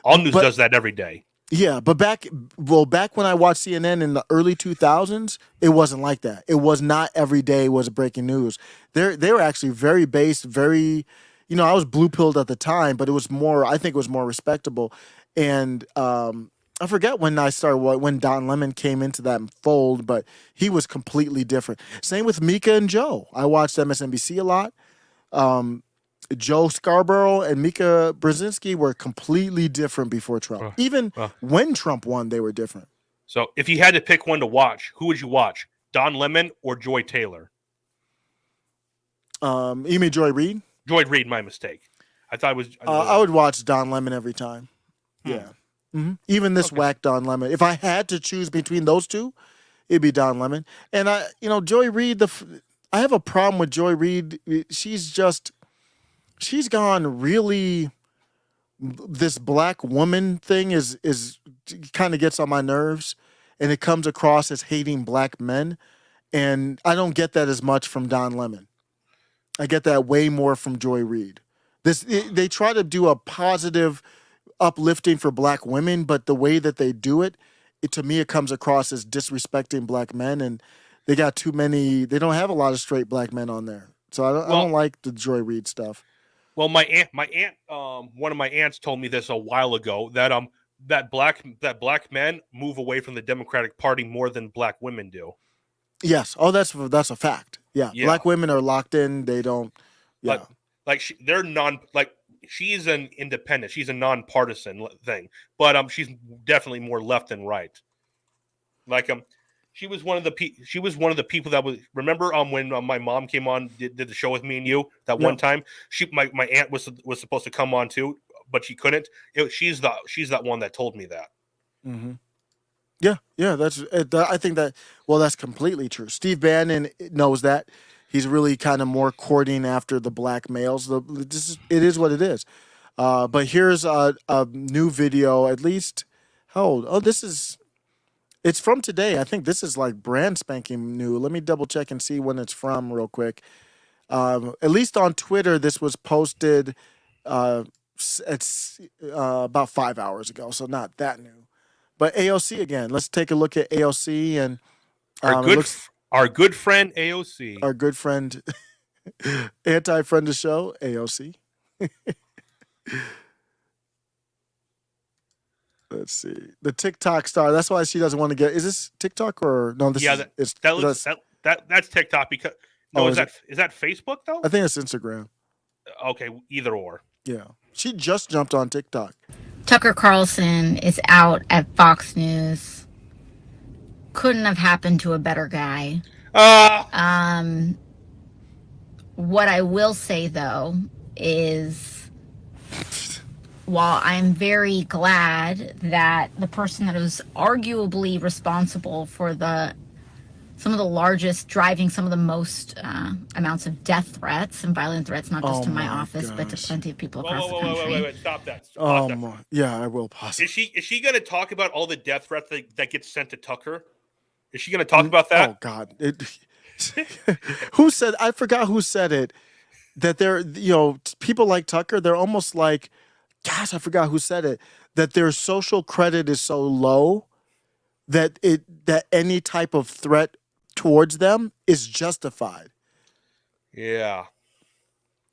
All news does that every day. Yeah, but back when I watched CNN in the early 2000s, it wasn't like that. It was not every day was breaking news. They were actually very based, very, I was blue pilled at the time, but it was more. I think it was more respectable. And I forget when when Don Lemon came into that fold, but he was completely different. Same with Mika and Joe. I watched MSNBC a lot. Joe Scarborough and Mika Brzezinski were completely different before Trump. Even when Trump won, they were different. So if you had to pick one to watch, who would you watch? Don Lemon or Joy Taylor? You mean Joy Reid? Joy Reid, my mistake. I thought it was. I would watch Don Lemon every time. Yeah. Mm-hmm. Even this whack Don Lemon. If I had to choose between those two, it'd be Don Lemon. And Joy Reid. I have a problem with Joy Reid. She's gone really. This black woman thing is kind of gets on my nerves, and it comes across as hating black men, and I don't get that as much from Don Lemon. I get that way more from Joy Reid. They try to do a positive, uplifting for black women, but the way that they do it, to me, it comes across as disrespecting black men, and they got too many. They don't have a lot of straight black men on there, so I don't like the Joy Reid stuff. Well, my aunt, one of my aunts told me this a while ago that black men move away from the Democratic Party more than black women do. Yes. Oh, that's a fact. Yeah. Black women are locked in. They don't. Yeah. They're she's an independent. She's a nonpartisan thing, but she's definitely more left than right. She was one of the people that was, remember when my mom came on, did the show with me and you that one time. My aunt was supposed to come on too, but she couldn't. She's that one that told me that. Mm-hmm. Yeah. That's I think that. Well, that's completely true. Steve Bannon knows that. He's really kind of more courting after the black males. It is what it is. But here's a new video. At least how old? Oh, it's from today. I think this is like brand spanking new. Let me double check and see when it's from real quick. At least on Twitter, this was posted it's about 5 hours ago, so not that new. But AOC again. Let's take a look at AOC and our good friend AOC. Our good friend, anti-friend of show, AOC. Let's see. The TikTok star. That's why she doesn't want to get. Is this TikTok or no? That's TikTok because is that Facebook though? I think it's Instagram. Okay, either or. Yeah, she just jumped on TikTok. Tucker Carlson is out at Fox News. Couldn't have happened to a better guy. What I will say though is, while I'm very glad that the person that was arguably responsible for some of the largest, driving some of the most amounts of death threats and violent threats, not just to my office, but to plenty of people across the country. Wait, stop that. Yeah, I will pause. Is she going to talk about all the death threats that get sent to Tucker? Is she going to talk about that? Oh God. Who said, I forgot who said it, that they're, people like Tucker, they're almost like, gosh, I forgot who said it, that their social credit is so low that any type of threat towards them is justified. Yeah.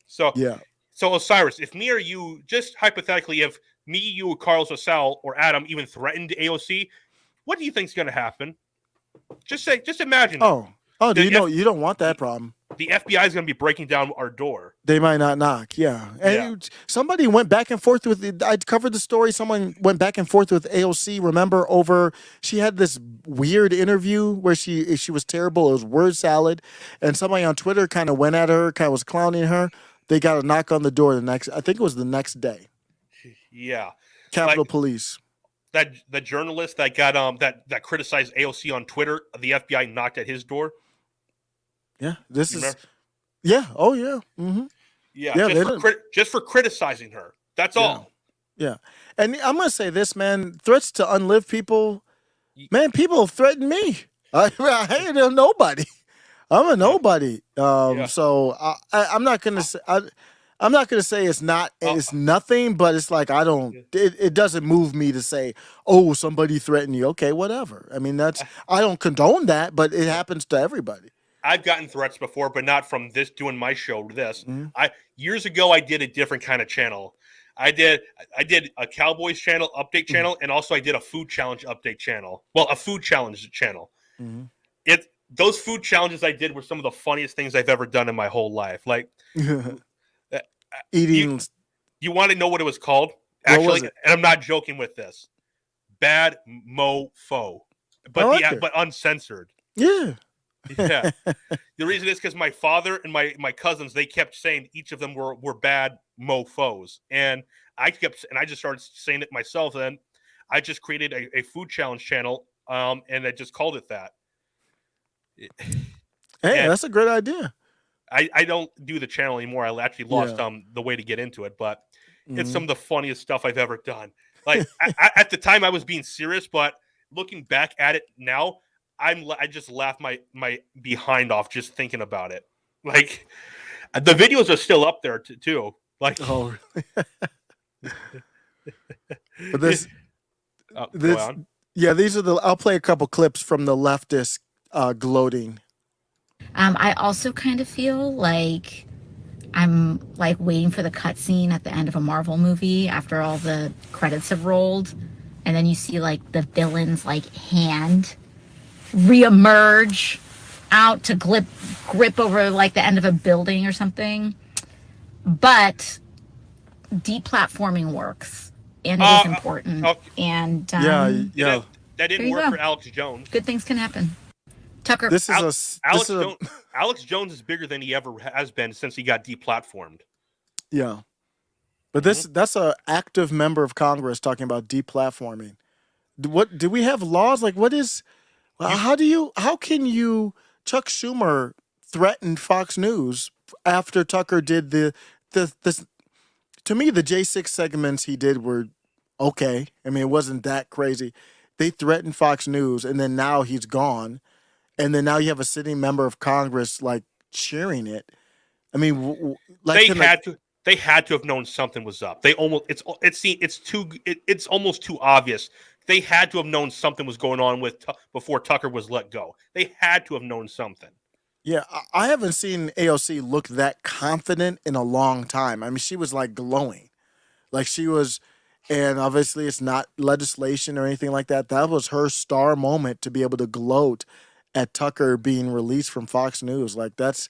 So yeah. So Osiris, if me or you, just hypothetically, if me, you, Carlos, or Sal, or Adam even threatened AOC, what do you think's going to happen? Just imagine. Oh, you don't want that problem. The FBI is going to be breaking down our door. They might not knock. Yeah. And somebody went back and forth with. I covered the story. Someone went back and forth with AOC. Remember, she had this weird interview where she was terrible. It was word salad, and somebody on Twitter kind of went at her, kind of was clowning her. They got a knock on the door I think it was the next day. Yeah. Capitol Police. The journalist that got that criticized AOC on Twitter, the FBI knocked at his door. Yeah, yeah. Oh, yeah. Mm-hmm. Yeah, just for criticizing her. That's all. Yeah. And I'm going to say this, man. Threats to unlive people. Man, people threaten me. I ain't a nobody. I'm a nobody. So I'm not going to say... I'm not going to say it's nothing, but it's like it doesn't move me to say, oh, somebody threatened you. Okay, whatever. I mean, I don't condone that, but it happens to everybody. I've gotten threats before, but not from doing my show to this. Years ago, I did a different kind of channel. I did a Cowboys channel, update channel, and also I did a food challenge update channel. Well, a food challenge channel. Those food challenges I did were some of the funniest things I've ever done in my whole life. Like eating. You want to know what it was called? Actually, and I'm not joking with this. Bad mofo, but uncensored. Yeah. Yeah. The reason is because my father and my cousins, they kept saying each of them were bad mofos, and I just started saying it myself. And I just created a food challenge channel, and I just called it that. Hey, that's a great idea. I don't do the channel anymore. I actually lost the way to get into it, but it's some of the funniest stuff I've ever done. Like at the time, I was being serious, but looking back at it now, I just laugh my behind off just thinking about it. Like the videos are still up there too. Like but these are I'll play a couple clips from the leftist gloating. I also kind of feel like I'm like waiting for the cutscene at the end of a Marvel movie after all the credits have rolled, and then you see like the villain's like hand reemerge out to grip over like the end of a building or something. But deplatforming works, and it is important. And that didn't work for Alex Jones. Good things can happen. Tucker. Alex Jones is bigger than he ever has been since he got deplatformed. Yeah, but that's an active member of Congress talking about deplatforming. What do we have laws? Like, what is? How can you? Chuck Schumer threatened Fox News after Tucker did the. To me, the J6 segments he did were okay. I mean, it wasn't that crazy. They threatened Fox News, and then now he's gone. And then now you have a sitting member of Congress like cheering it. I mean, they had to have known something was up. It's almost too obvious. They had to have known something was going on before Tucker was let go. They had to have known something. Yeah, I haven't seen AOC look that confident in a long time. I mean, she was like glowing, like she was. And obviously, it's not legislation or anything like that. That was her star moment to be able to gloat at Tucker being released from Fox News. Like that's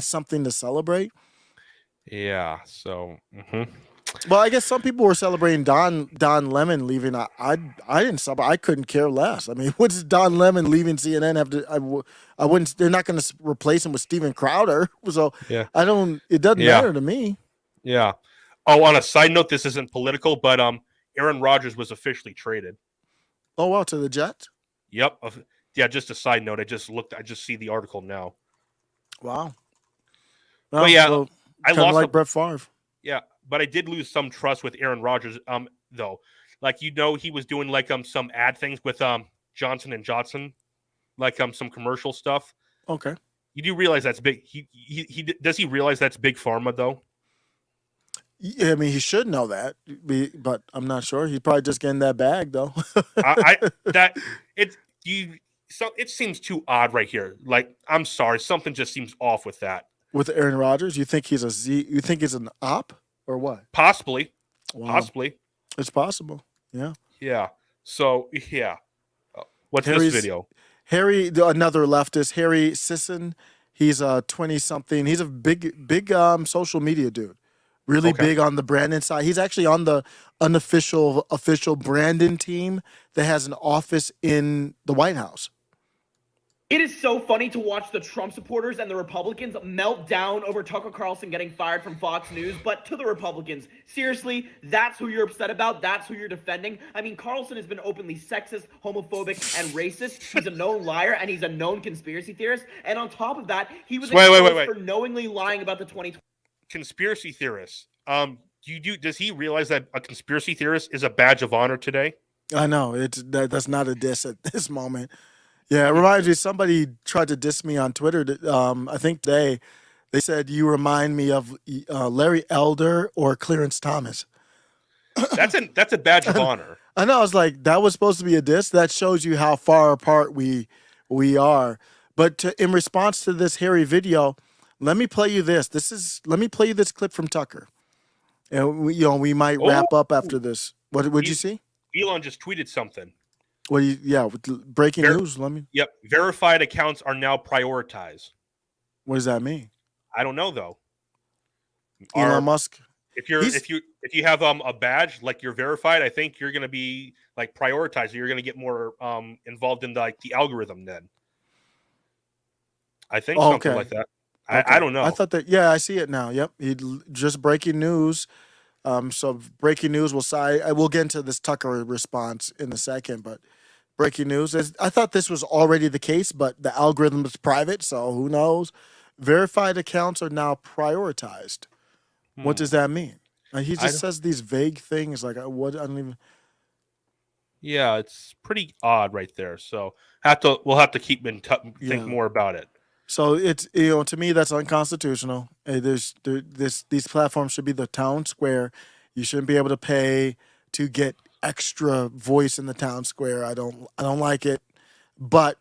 something to celebrate. Yeah. So. Well, I guess some people were celebrating Don Lemon leaving. I didn't celebrate. I couldn't care less. I mean, what does Don Lemon leaving CNN have to? I wouldn't. They're not going to replace him with Steven Crowder. So yeah. I don't. It doesn't matter to me. Yeah. Oh, on a side note, this isn't political, but Aaron Rodgers was officially traded. Oh wow, to the Jets. Yep. Yeah, just a side note. I just see the article now. Wow. Well, yeah, I lost like Brett Favre. Yeah, but I did lose some trust with Aaron Rodgers. Though, like he was doing like some ad things with Johnson and Johnson, like some commercial stuff. Okay. You do realize that's big. He does he realize that's big pharma though? Yeah, I mean, he should know that, but I'm not sure. He's probably just getting that bag, though. It seems too odd right here. Like, I'm sorry, something just seems off with that. With Aaron Rodgers, you think he's you think he's an op or what? Possibly. Wow. Possibly. It's possible. Yeah. Yeah. So, yeah. What's this video? Harry, another leftist, Harry Sisson. He's a 20-something. He's a big social media dude. Really big on the Brandon side. He's actually on the official Brandon team that has an office in the White House. It is so funny to watch the Trump supporters and the Republicans melt down over Tucker Carlson getting fired from Fox News. But to the Republicans, seriously, that's who you're upset about? That's who you're defending? I mean, Carlson has been openly sexist, homophobic, and racist. He's a known liar, and he's a known conspiracy theorist. And on top of that, he was exposed for knowingly lying about the 2020. Conspiracy theorists. Does he realize that a conspiracy theorist is a badge of honor today? I know. That's not a diss at this moment. Yeah, it reminds me, somebody tried to diss me on Twitter. I think they said, you remind me of Larry Elder or Clarence Thomas. That's a badge of honor. I know. I was like, that was supposed to be a diss. That shows you how far apart we are. But in response to this Harry video, let me play you this. Let me play you this clip from Tucker. And we might wrap up after this. What would you see? Elon just tweeted something. With breaking news. Yep. Verified accounts are now prioritized. What does that mean? I don't know though. Elon Musk. If you have a badge like you're verified, I think you're going to be like prioritized. You're going to get more involved in the algorithm then. I think something like that. I don't know. I thought that. Yeah, I see it now. Yep. Just breaking news. So breaking news we'll get into this Tucker response in a second, but breaking news I thought this was already the case, but the algorithm is private, so who knows? Verified accounts are now prioritized. What does that mean? He just says these vague things like what I don't even. Yeah, it's pretty odd right there. So we'll have to keep think more about it. So it's to me that's unconstitutional. These platforms should be the town square. You shouldn't be able to pay to get extra voice in the town square. I don't like it. But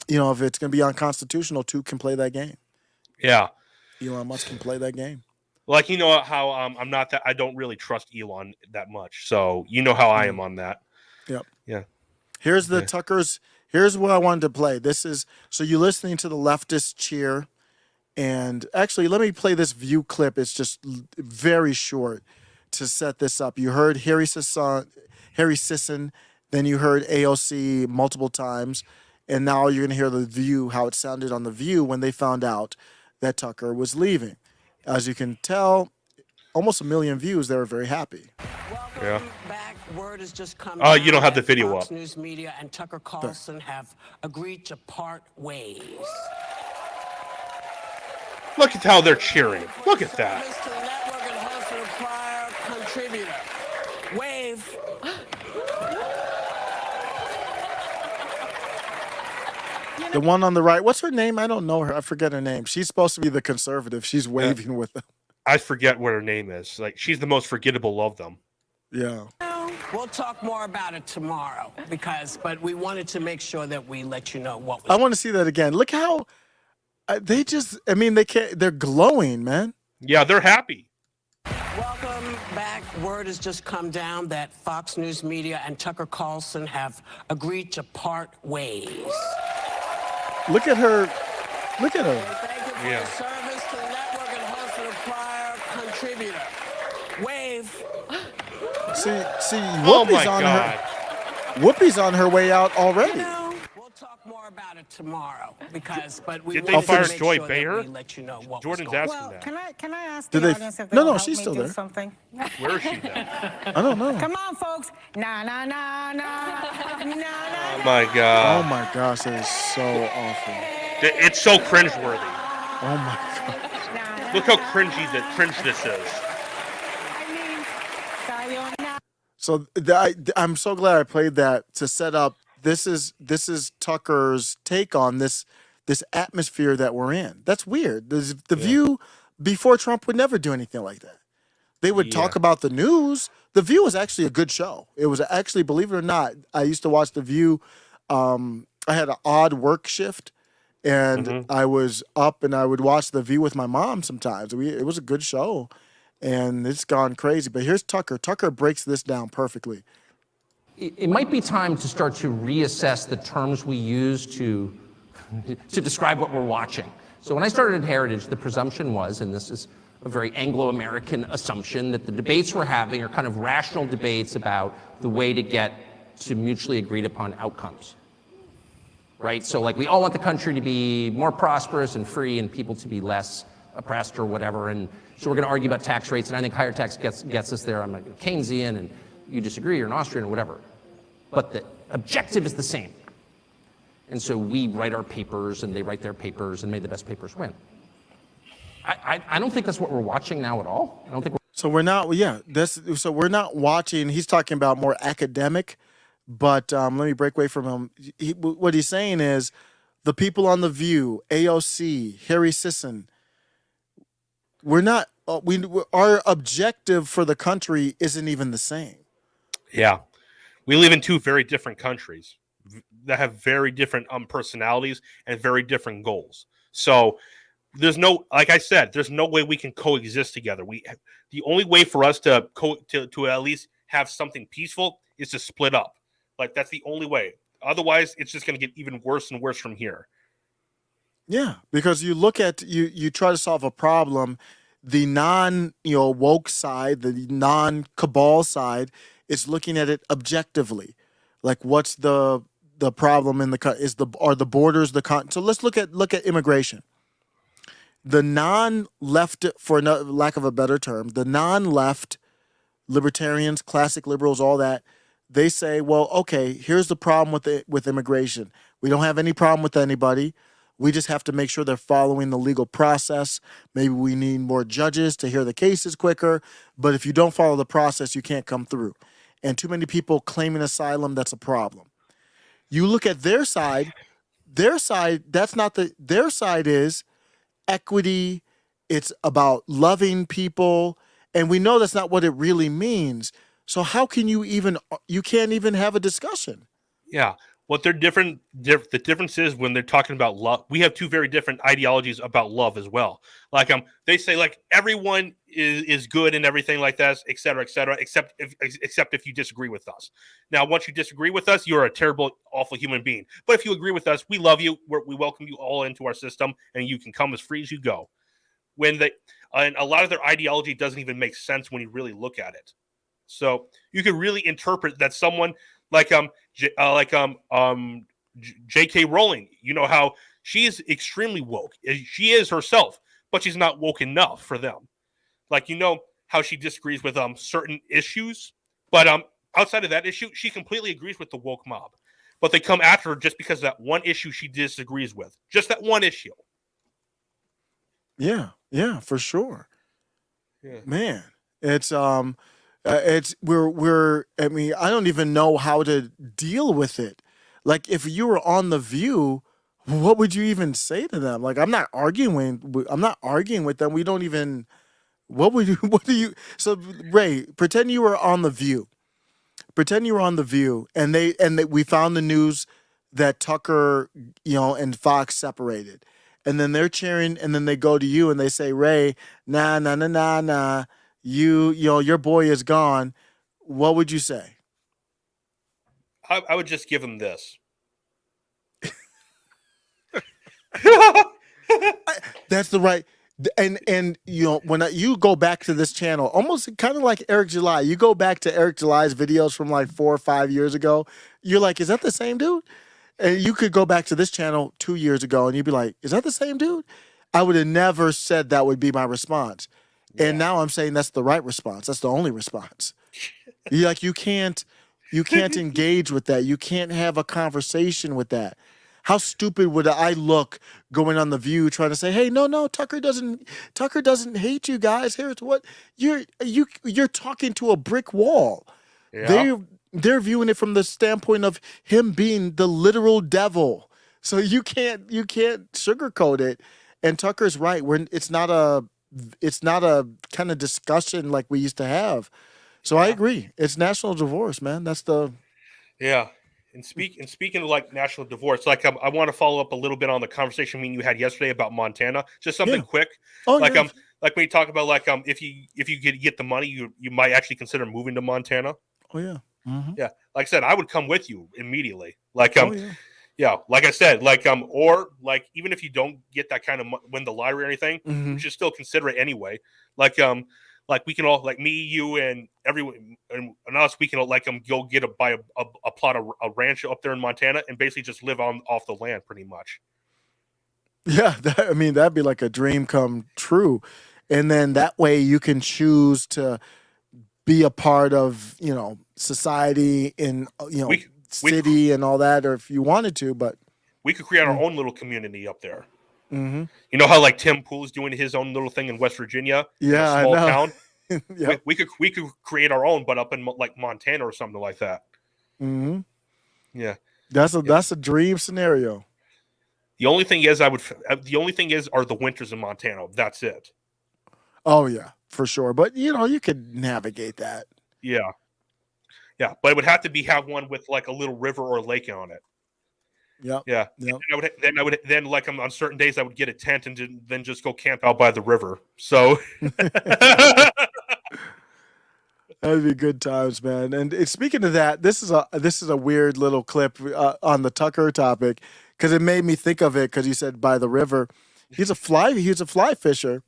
if it's going to be unconstitutional, two can play that game. Yeah, Elon Musk can play that game. Like how I don't really trust Elon that much. So how I am on that. Yep. Yeah. Here's the Tucker's. Here's what I wanted to play. This is so you're listening to the leftist cheer, and actually, let me play this view clip. It's just very short to set this up. You heard Harry Sisson, then you heard AOC multiple times, and now you're gonna hear the View, how it sounded on the View when they found out that Tucker was leaving. As you can tell, almost 1 million views. They were very happy. Yeah. Word has just come you don't have the video Fox up. News Media and Tucker Carlson have agreed to part ways. Look at how they're cheering. Look at that. To the network and host of a prior contributor. Wave. The one on the right, what's her name? I don't know her. I forget her name. She's supposed to be the conservative. She's waving with them. I forget what her name is. Like she's the most forgettable of them. Yeah. We'll talk more about it tomorrow but we wanted to make sure that we let you know what was. I want to see that again. Look how they they're glowing, man. Yeah, they're happy. Welcome back. Word has just come down that Fox News Media and Tucker Carlson have agreed to part ways. Look at her. Look at her. Thank you for your service to the network and host of a prior contributor. Wave. See, Whoopi's on her. Whoopi's on her way out already. We'll talk more about it tomorrow but we did they wanted fire to make Joy sure Bayer? that we let you know what Jordan's was going asking on. that. Can I ask Did the they? audience if No, they'll she's help still me do there. something? Where is she then? I don't know. Come on, folks. Nah, nah, nah, nah, nah, nah. Oh my god. Oh my gosh, that is so awful. It's so cringeworthy. Oh my god. Look how cringe this is. So I'm so glad I played that to set up. This is Tucker's take on this atmosphere that we're in. That's weird. The View before Trump would never do anything like that. They would talk about the news. The View was actually a good show. It was actually, believe it or not, I used to watch The View. I had an odd work shift, and I was up and I would watch The View with my mom sometimes. It was a good show, and it's gone crazy. But here's Tucker. Tucker breaks this down perfectly. It might be time to start to reassess the terms we use to describe what we're watching. So when I started at Heritage, the presumption was, and this is a very Anglo-American assumption, that the debates we're having are kind of rational debates about the way to get to mutually agreed upon outcomes. Right? So like we all want the country to be more prosperous and free and people to be less oppressed or whatever. And so we're going to argue about tax rates. And I think higher tax gets us there. I'm like Keynesian and you disagree, you're an Austrian or whatever. But the objective is the same. And so we write our papers and they write their papers and may the best papers win. I don't think that's what we're watching now at all. I don't think So we're not, so we're not watching, he's talking about more academic, but let me break away from him. What he's saying is the people on The View, AOC, Harry Sisson, we're not, our objective for the country isn't even the same. Yeah. We live in two very different countries that have very different personalities and very different goals. So there's no, like I said, there's no way we can coexist together. The only way for us to at least have something peaceful is to split up. Like that's the only way. Otherwise, it's just going to get even worse and worse from here. Yeah, because you look at you try to solve a problem, the woke side, the non-cabal side is looking at it objectively. Like what's the problem in are the borders so let's look at immigration. The non-left, for lack of a better term, the non-left libertarians, classic liberals, all that, they say, well, okay, here's the problem with immigration. We don't have any problem with anybody. We just have to make sure they're following the legal process. Maybe we need more judges to hear the cases quicker. But if you don't follow the process, you can't come through. And too many people claiming asylum, that's a problem. You look at their side, that's not their side is equity. It's about loving people. And we know that's not what it really means. So how can you can't even have a discussion? Yeah. What they're different, the difference is when they're talking about love, we have two very different ideologies about love as well. Like they say like everyone is good and everything like that, et cetera, except if you disagree with us. Now, once you disagree with us, you're a terrible, awful human being. But if you agree with us, we love you. We welcome you all into our system, and you can come as free as you go. And a lot of their ideology doesn't even make sense when you really look at it. So you can really interpret that someone J.K. Rowling, you know how she is extremely woke. She is herself, but she's not woke enough for them. Like, you know how she disagrees with certain issues, but outside of that issue, she completely agrees with the woke mob. But they come after her just because of that one issue she disagrees with. Just that one issue. Yeah, for sure. Yeah. Man, it's we're I mean, I don't even know how to deal with it. Like if you were on The View, what would you even say to them? Like I'm not arguing with them. We don't even what do you so Ray, pretend you were on The View. Pretend you were on The View and we found the news that Tucker, and Fox separated. And then they're cheering and then they go to you and they say, "Ray, nah. Your boy is gone." What would you say? I would just give him this. That's the right. And when you go back to this channel, almost kind of like Eric July, you go back to Eric July's videos from like 4 or 5 years ago. You're like, is that the same dude? And you could go back to this channel 2 years ago and you'd be like, is that the same dude? I would have never said that would be my response. Yeah. And now I'm saying that's the right response. That's the only response. You can't engage with that. You can't have a conversation with that. How stupid would I look going on The View trying to say, "Hey, no, Tucker doesn't hate you guys. Here's what you're talking to a brick wall." Yeah. They're viewing it from the standpoint of him being the literal devil. So you can't sugarcoat it. And Tucker's right. It's not a it's not a kind of discussion like we used to have. So I agree. It's national divorce, man. That's the Yeah. And speaking of like national divorce, like I want to follow up a little bit on the conversation me and you had yesterday about Montana. Just something quick. Oh, like yeah. Like when you talk about like if you get the money, you might actually consider moving to Montana. Oh yeah. Mm-hmm. Yeah. Like I said, I would come with you immediately. Like yeah, like I said, like or like even if you don't get that kind of win the lottery or anything, Mhm. you should still consider it anyway. Like we can all, like me, you, and everyone and us, we can like go get buy a plot of a ranch up there in Montana and basically just live off the land pretty much. Yeah, I mean, that'd be like a dream come true. And then that way you can choose to be a part of, society in, city and all that, or if you wanted to, but we could create our own little community up there. Mhm. You know how like Tim Pool's doing his own little thing in West Virginia, Yeah, a small I know. town. Yep. we could create our own, but up in like Montana or something like that. Mm-hmm. Yeah, that's a dream scenario. The only thing is are the winters in Montana. That's it. Oh yeah, for sure. But you could navigate that. Yeah, but it would have to have one with like a little river or lake on it. Yep. Yeah. Yep. Then like on certain days I would get a tent and then just go camp out by the river. So that'd be good times, man. And speaking of that, this is a weird little clip on the Tucker topic because it made me think of it because you said by the river. He's a fly fisher.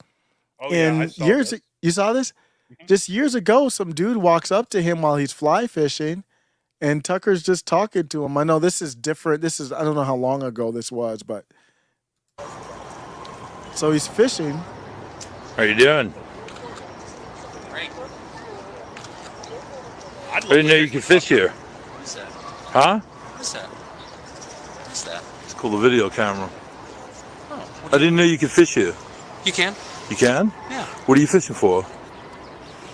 Oh yeah, I saw this. You saw this? Mm-hmm. Just years ago, some dude walks up to him while he's fly fishing. And Tucker's just talking to him. I know this is different. I don't know how long ago this was, but. So he's fishing. How you doing? Great. I didn't know you could fish here. What's that? Huh? What's that? What's that? It's called a video camera. Oh, I didn't know you could fish here. you can? You can? Yeah. What are you fishing for?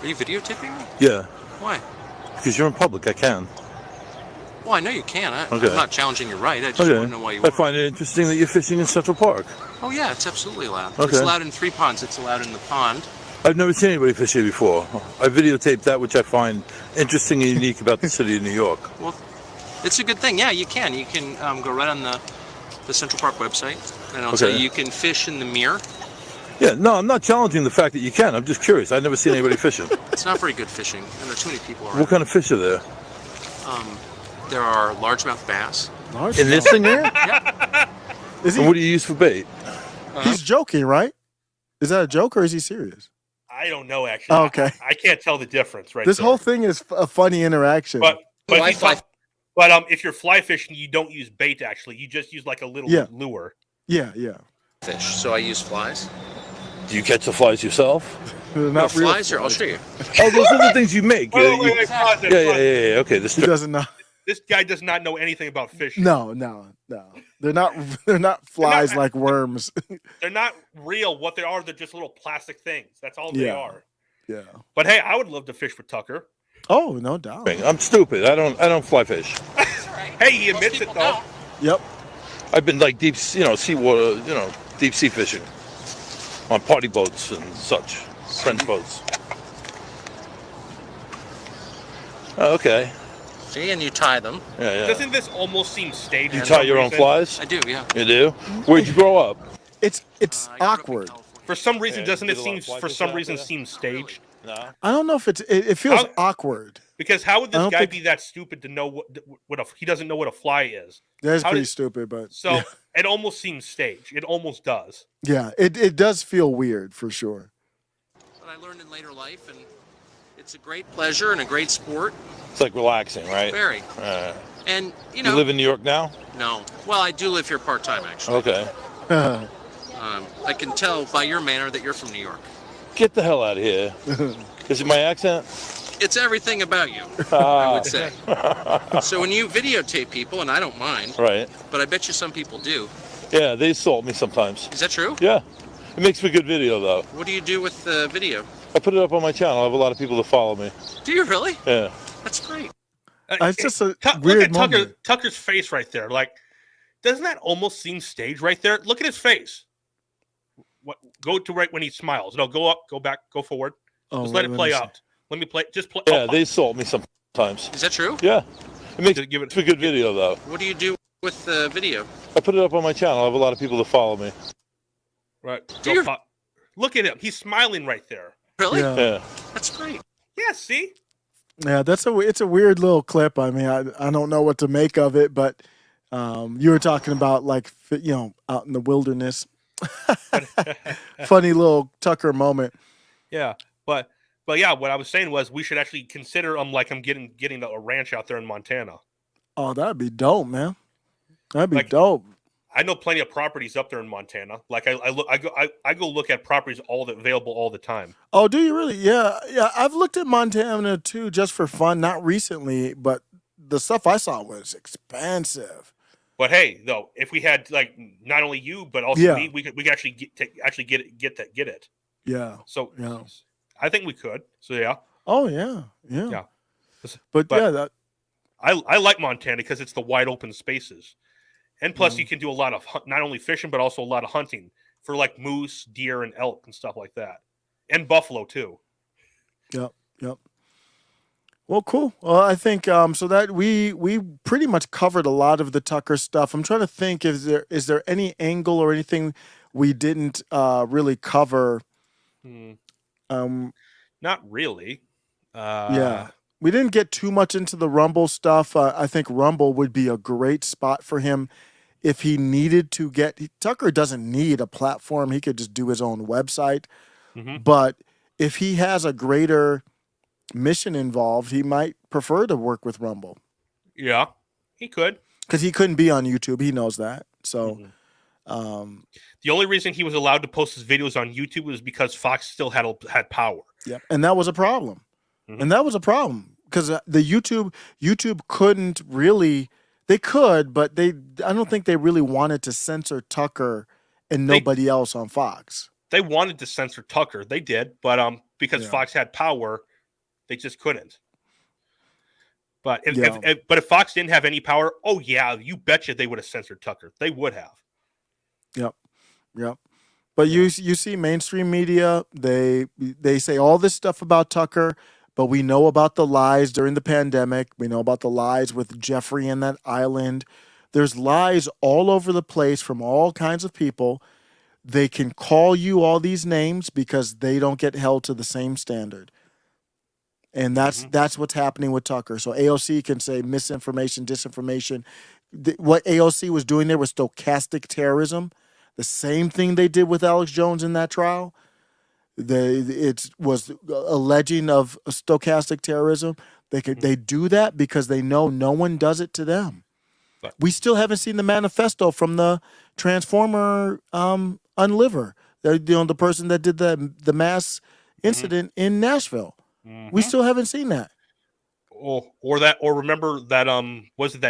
Are you videotaping me? Yeah. Why? Because you're in public, I can. Well, I know you can. Okay. I'm not challenging your right. I just want to know why you I are. find it interesting that you're fishing in Central Park. Oh, yeah, it's absolutely allowed. Okay. It's allowed in 3 ponds. It's allowed in the pond. I've never seen anybody fish here before. I videotaped that which I find interesting and unique about the city of New York. Well, it's a good thing. Yeah, you can. You can go right on the Central Park website, and it'll tell you you can fish in the mirror. Yeah, no, I'm not challenging the fact that you can. I'm just curious. I've never seen anybody fishing. It's not very good fishing, and there are too many people around. What kind of fish are there? There are largemouth bass. In this thing here? Yeah. And what do you use for bait? He's joking, right? Is that a joke or is he serious? I don't know actually. Oh, okay. I can't tell the difference right This there. whole thing is a funny interaction. But if you're fly fishing, you don't use bait actually. You just use like a little lure. Yeah. Fish. So I use flies. Do you catch the flies yourself? Not real flies, or I'll show you. Oh, those are the things you make. Wait, pause it, pause it. Yeah. Okay, He doesn't know. This guy does not know anything about fishing. No. They're not flies like worms. They're not real. What they are, they're just little plastic things. That's all they are. Yeah. But hey, I would love to fish with Tucker. Oh, no doubt. I'm stupid. I don't fly fish. Hey, he admits it though. Yep. I've been like deep, seawater, deep sea fishing on party boats and such, friends' boats. Oh, okay. See, and you tie them. Yeah. Doesn't this almost seem staged? You tie your own flies? I do, yeah. You do? Where'd you grow up? It's awkward. For some reason, Yeah, doesn't you it did a lot seem? of fly For fishing some out reason, there? seems staged. No. I don't know if it feels awkward. Because how would I this don't guy think- be that stupid to know he doesn't know what a fly is? That is How pretty does- stupid, but So it almost seems staged. It almost does. yeah, it does feel weird for sure. What I learned in later life, and it's a great pleasure and a great sport. It's like relaxing, right? Very. And, You live in New York now? No. Well, I do live here part-time, actually. Okay. I can tell by your manner that you're from New York. Get the hell out of here. Is it my accent? It's everything about you, I would say. So when you videotape people, and I don't mind, Right. but I bet you some people do. Yeah, they assault me sometimes. Is that true? Yeah. It makes for good video, though. What do you do with the video? I put it up on my channel. I have a lot of people that follow me. Do you really? Yeah. That's great. It's just a Look weird at moment. Tucker's face right there. Like, doesn't that almost seem staged right there? Look at his face. Go to right when he smiles. No, go up, go back, go forward. Oh, just let it play out. Let me play. Just play. Yeah, they insult me sometimes. Is that true? Yeah. It makes Give it a good video, though. What do you do with the video? I put it up on my channel. I have a lot of people that follow me. Right. you- Look at him. He's smiling right there. Really? Yeah. That's great. Yeah, see? Yeah, it's a weird little clip. I mean, I don't know what to make of it, but you were talking about like out in the wilderness. Funny little Tucker moment. Yeah, but yeah, what I was saying was we should actually consider like I'm getting a ranch out there in Montana. Oh, that'd be dope, man. That'd be dope. I know plenty of properties up there in Montana. Like I go look at properties available all the time. Oh, do you really? Yeah. I've looked at Montana too, just for fun. Not recently, but the stuff I saw was expensive. But hey, though, if we had like not only you but also me, we could actually get it. Yeah. So yeah, I think we could. So yeah. Oh yeah. But yeah, that I like Montana because it's the wide open spaces. And plus, you can do a lot of not only fishing, but also a lot of hunting for like moose, deer, and elk and stuff like that, and buffalo too. Yep. Well, cool. Well, I think so that we pretty much covered a lot of the Tucker stuff. I'm trying to think, is there any angle or anything we didn't really cover? Not really. Yeah. We didn't get too much into the Rumble stuff. I think Rumble would be a great spot for him if he needed to Tucker doesn't need a platform. He could just do his own website. But if he has a greater mission involved, he might prefer to work with Rumble. Yeah, he could. Because he couldn't be on YouTube. He knows that. So the only reason he was allowed to post his videos on YouTube was because Fox still had power. Yep. And that was a problem. And that was a problem because the YouTube couldn't really. They could, but I don't think they really wanted to censor Tucker and nobody else on Fox. They wanted to censor Tucker. They did, but because Fox had power, they just couldn't. But if Fox didn't have any power, oh yeah, you betcha they would have censored Tucker. They would have. Yep. But you see mainstream media, they say all this stuff about Tucker, but we know about the lies during the pandemic. We know about the lies with Jeffrey and that island. There's lies all over the place from all kinds of people. They can call you all these names because they don't get held to the same standard. And that's what's happening with Tucker. So AOC can say misinformation, disinformation. What AOC was doing there was stochastic terrorism. The same thing they did with Alex Jones in that trial. It was alleging of stochastic terrorism. They do that because they know no one does it to them. We still haven't seen the manifesto from the Transformer Unliver, the person that did the mass incident in Nashville. We still haven't seen that. Or remember that was it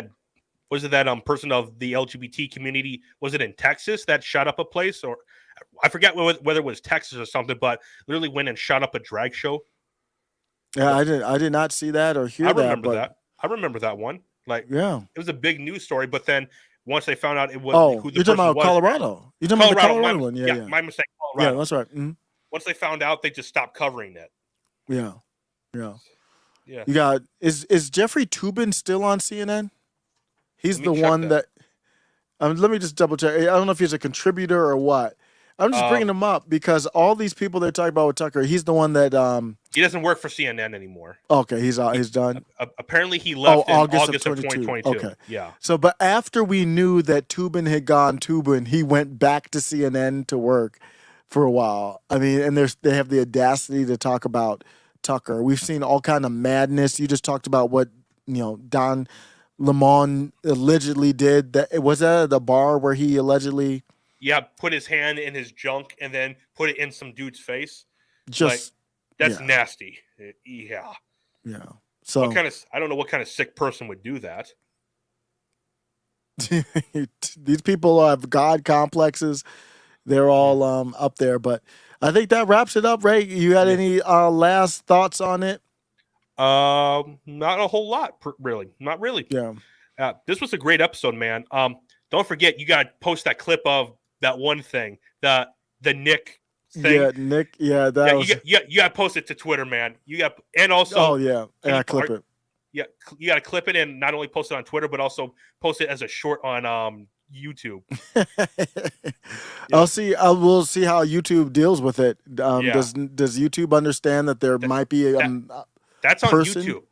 that person of the LGBT community, was it in Texas that shot up a place, or I forget whether it was Texas or something, but literally went and shot up a drag show. Yeah, I did not see that or hear that. I remember that one. Like, yeah, it was a big news story, but then once they found out it was who the you're talking about was, Colorado. You're talking about the Colorado one. Yeah, my mistake. Colorado. Yeah, that's right. Mm-hmm. Once they found out, they just stopped covering it. Yeah. You got is Jeffrey Toobin still on CNN? He's the one that. Let me just double check. I don't know if he's a contributor or what. I'm just bringing him up because all these people they're talking about with Tucker, he's the one that he doesn't work for CNN anymore. Okay, he's done. Apparently, he left in August of 2022. Okay, yeah. So, but after we knew that Toobin had gone Toobin, he went back to CNN to work for a while. I mean, and they have the audacity to talk about Tucker. We've seen all kind of madness. You just talked about what Don Lemon allegedly did. That was that at the bar where he allegedly. Yeah, put his hand in his junk and then put it in some dude's face. Just that's nasty. Yeah. Yeah. So I don't know what kind of sick person would do that. These people have God complexes. They're all up there, but I think that wraps it up, Ray. You got any last thoughts on it? Not a whole lot, really. Not really. Yeah. This was a great episode, man. Don't forget, you got to post that clip of that one thing, the the Nick thing. Yeah, Nick. Yeah, that was. You got to post it to Twitter, man. And also. Oh yeah, I clip it. Yeah, you got to clip it and not only post it on Twitter, but also post it as a short on YouTube. We'll see how YouTube deals with it. Does YouTube understand that there might be that's on person? YouTube.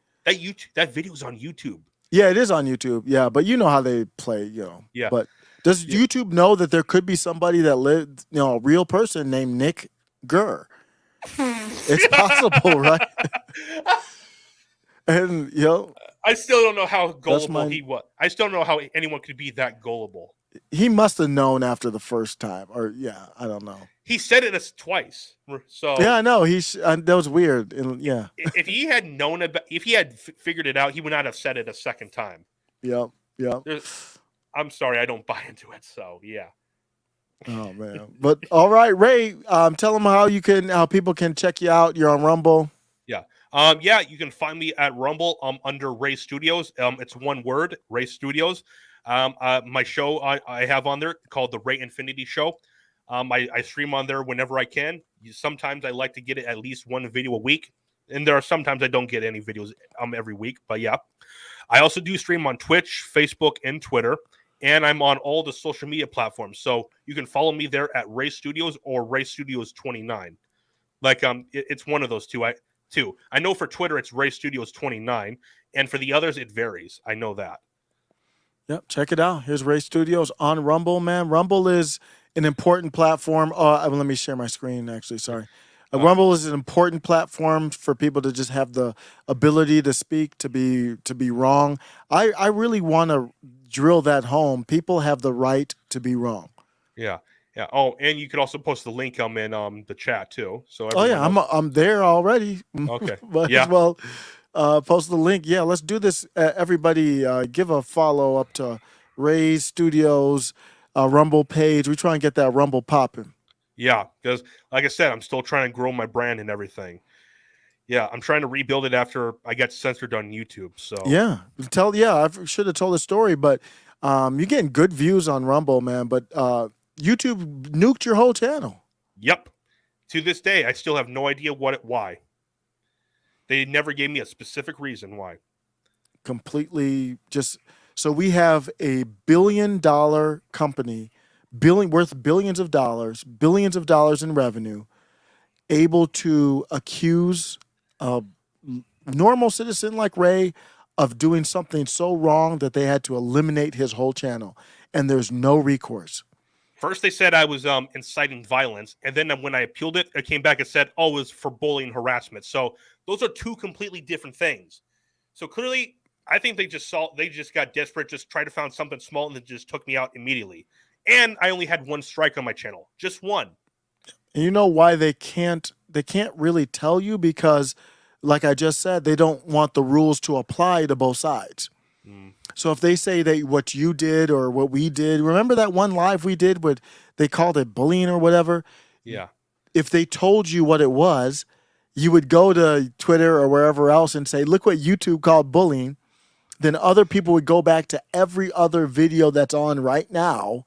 That video's on YouTube. Yeah, it is on YouTube. Yeah, but you know how they play. Yeah. But does YouTube know that there could be somebody that lived, a real person named Nick Gurr? It's possible, right? And I still don't know how gullible he was. I still don't know how anyone could be that gullible. He must have known after the first time, or I don't know. He said it twice. So yeah, I know. That was weird. Yeah. If he had known if he had figured it out, he would not have said it a second time. Yep. I'm sorry, I don't buy into it. So yeah. Oh man. But all right, Ray. Tell them how people can check you out. You're on Rumble. Yeah. You can find me at Rumble under Ray Studios. It's one word, Ray Studios. My show I have on there called The Ray Infinity Show. I stream on there whenever I can. Sometimes I like to get it at least one video a week. And there are sometimes I don't get any videos every week. But yeah. I also do stream on Twitch, Facebook, and Twitter. And I'm on all the social media platforms. So you can follow me there at Ray Studios or Ray Studios 29. It's one of those two. I know for Twitter it's Ray Studios 29, and for the others it varies. I know that. Yep, check it out. Here's Ray Studios on Rumble, man. Rumble is an important platform. Let me share my screen. Actually, sorry. Rumble is an important platform for people to just have the ability to speak, to be wrong. I really want to drill that home. People have the right to be wrong. Yeah. Yeah. Oh, and you could also post the link in the chat too. So I'm there already. Okay. But as well, post the link. Yeah, let's do this. Everybody, give a follow up to Ray Studios Rumble page. We try and get that Rumble popping. Yeah, because like I said, I'm still trying to grow my brand and everything. Yeah, I'm trying to rebuild it after I got censored on YouTube. So yeah, I should have told a story, but you're getting good views on Rumble, man. But YouTube nuked your whole channel. Yep. To this day, I still have no idea why. They never gave me a specific reason why. Completely so we have a $1 billion company, worth billions of dollars in revenue, able to accuse a normal citizen like Ray of doing something so wrong that they had to eliminate his whole channel, and there's no recourse. First, they said I was inciting violence, and then when I appealed it came back and said, "Oh, it was for bullying harassment." So those are two completely different things. So clearly, I think they just got desperate, just tried to find something small, and then just took me out immediately. And I only had one strike on my channel, just one. And you know why they can't really tell you? Because, like I just said, they don't want the rules to apply to both sides. So if they say that what you did or what we did, remember that one live we did where they called it bullying or whatever? Yeah. If they told you what it was, you would go to Twitter or wherever else and say, look what YouTube called bullying. Then other people would go back to every other video that's on right now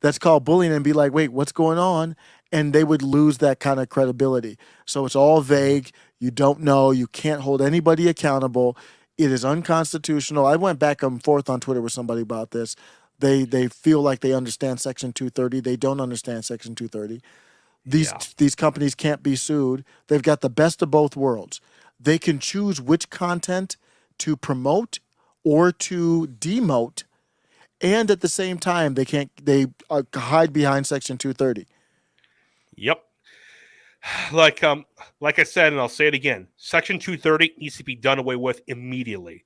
that's called bullying and be like, wait, what's going on? And they would lose that kind of credibility. So it's all vague. You don't know. You can't hold anybody accountable. It is unconstitutional. I went back and forth on Twitter with somebody about this. They feel like they understand Section 230. They don't understand Section 230. These companies can't be sued. They've got the best of both worlds. They can choose which content to promote or to demote, and at the same time they hide behind Section 230. Yep. Like I said, and I'll say it again, Section 230 needs to be done away with immediately.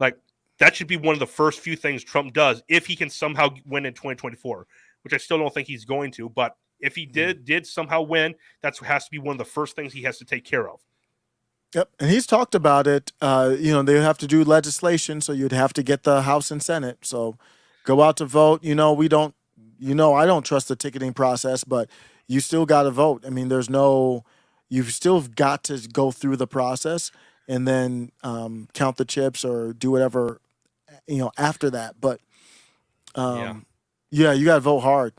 Like, that should be one of the first few things Trump does if he can somehow win in 2024, which I still don't think he's going to. But if he did somehow win, that has to be one of the first things he has to take care of. Yep, and he's talked about it. They have to do legislation, so you'd have to get the House and Senate. So go out to vote. I don't trust the ticketing process, but you still got to vote. I mean, you've still got to go through the process and then count the chips or do whatever, after that. But you got to vote hard.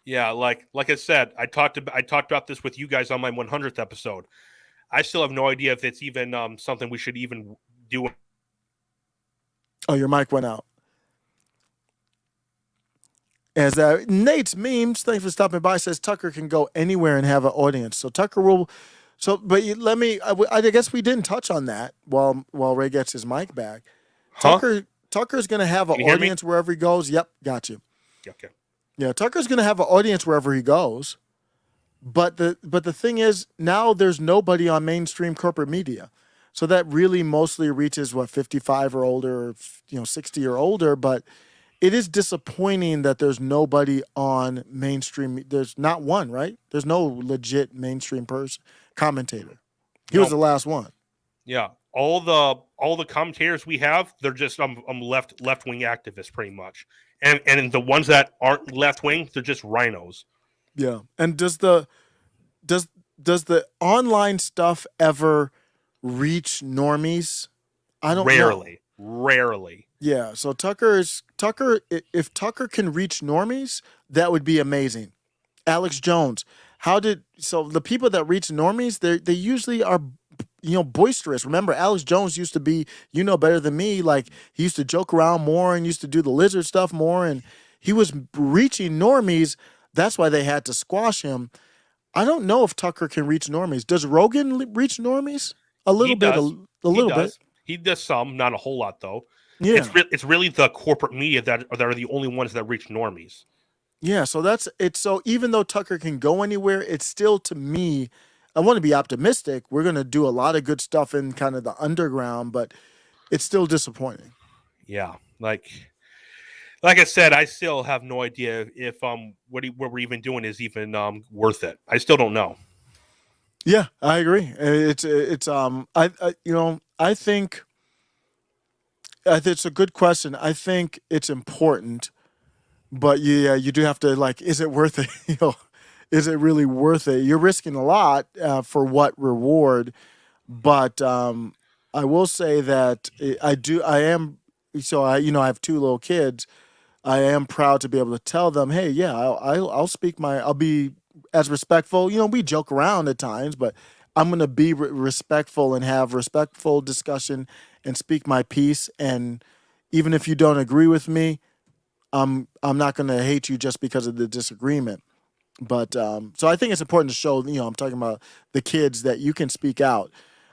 Yeah, like I said, I talked about this with you guys on my 100th episode. I still have no idea if it's even something we should even do. Oh, your mic went out. As Nate's memes, thanks for stopping by, says Tucker can go anywhere and have an audience. So Tucker will. So, but let me. I guess we didn't touch on that while Ray gets his mic back. Tucker's going to have an audience wherever he goes. Yep, got you. Okay. Yeah, Tucker's going to have an audience wherever he goes. But the thing is, now there's nobody on mainstream corporate media, so that really mostly reaches 55 or older, or 60 or older. But it is disappointing that there's nobody on mainstream. There's not one, right? There's no legit mainstream commentator. He was the last one. Yeah, all the commentators we have, they're just left wing activists pretty much, and the ones that aren't left wing, they're just rhinos. Yeah, and does the online stuff ever reach normies? I don't know. Rarely. Yeah, so if Tucker can reach normies, that would be amazing. Alex Jones, so the people that reach normies, they usually are boisterous. Remember, Alex Jones used to be, better than me, like he used to joke around more and used to do the lizard stuff more, and he was reaching normies. That's why they had to squash him. I don't know if Tucker can reach normies. Does Rogan reach normies? A little bit. A little bit. He does some, not a whole lot though. Yeah. It's really the corporate media that are the only ones that reach normies. Yeah, so that's it. So even though Tucker can go anywhere, it's still, to me, I want to be optimistic. We're going to do a lot of good stuff in kind of the underground, but it's still disappointing. Yeah, like I said, I still have no idea if what we're even doing is even worth it. I still don't know. Yeah, I agree. I think it's a good question. I think it's important, but yeah, you do have to, is it worth it? Is it really worth it? You're risking a lot for what reward? But I will say that I am. So I have two little kids. I am proud to be able to tell them, hey, yeah, I'll speak I'll be as respectful. We joke around at times, but I'm going to be respectful and have respectful discussion and speak my piece. And even if you don't agree with me, I'm not going to hate you just because of the disagreement. But so I think it's important to show, I'm talking about the kids, that you can speak out.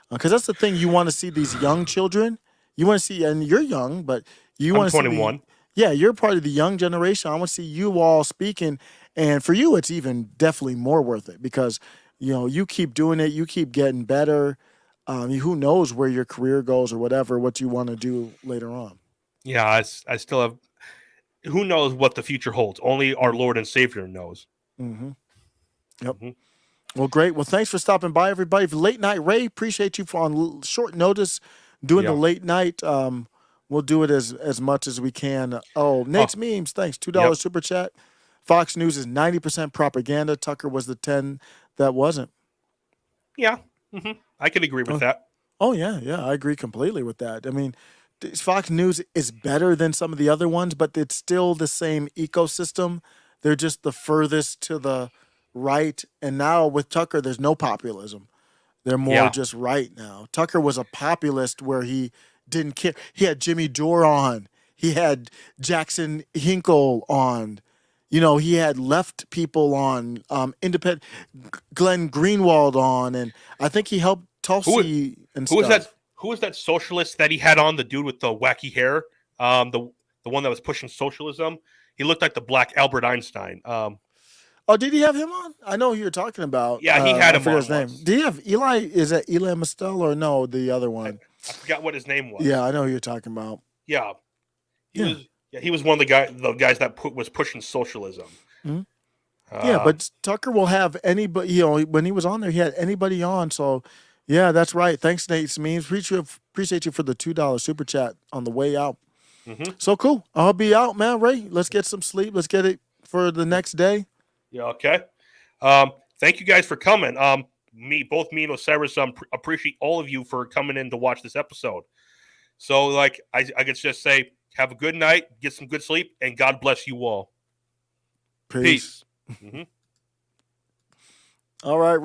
Because that's the thing, you want to see these young children. You want to see, and you're young, but you want to see 21. Yeah, you're part of the young generation. I want to see you all speaking. And for you, it's even definitely more worth it because, you keep doing it. You keep getting better. Who knows where your career goes or what you want to do later on. Yeah, I still have, who knows what the future holds? Only our Lord and Savior knows. Mm-hmm. Yep. Mm-hmm. Well, great. Well, thanks for stopping by, everybody. For Late Night Ray, appreciate you for on short notice doing the late night. We'll do it as much as we can. Nate's memes. Thanks. $2 super chat. Fox News is 90% propaganda. Tucker was the 10 that wasn't. Yeah. Mm-hmm. I can agree with that. Oh, yeah. Yeah. I agree completely with that. I mean, Fox News is better than some of the other ones, but it's still the same ecosystem. They're just the furthest to the right. And now with Tucker, there's no populism. They're more just right now. Tucker was a populist where he didn't care. He had Jimmy Dore on. He had Jackson Hinkle on. He had left people on, independent, Glenn Greenwald on. And I think he helped Tulsi and stuff. Who was that socialist that he had on, the dude with the wacky hair? The one that was pushing socialism? He looked like the black Albert Einstein. Did he have him on? I know who you're talking about. Yeah, he had him on. His name. Did he have Eli? Is that Eli Mastel or no? The other one. I forgot what his name was. Yeah, I know who you're talking about. Yeah, he was one of the guys that was pushing socialism. Mm-hmm. But Tucker will have anybody. When he was on there, he had anybody on. So, yeah, that's right. Thanks, Nate Means. Appreciate you for the $2 super chat on the way out. Mm-hmm. So cool. I'll be out, man. Ray, let's get some sleep. Let's get it for the next day. Yeah. Okay. Thank you guys for coming. Both me and Osiris appreciate all of you for coming in to watch this episode. So, I could just say, have a good night, get some good sleep, and God bless you all. Peace. All right.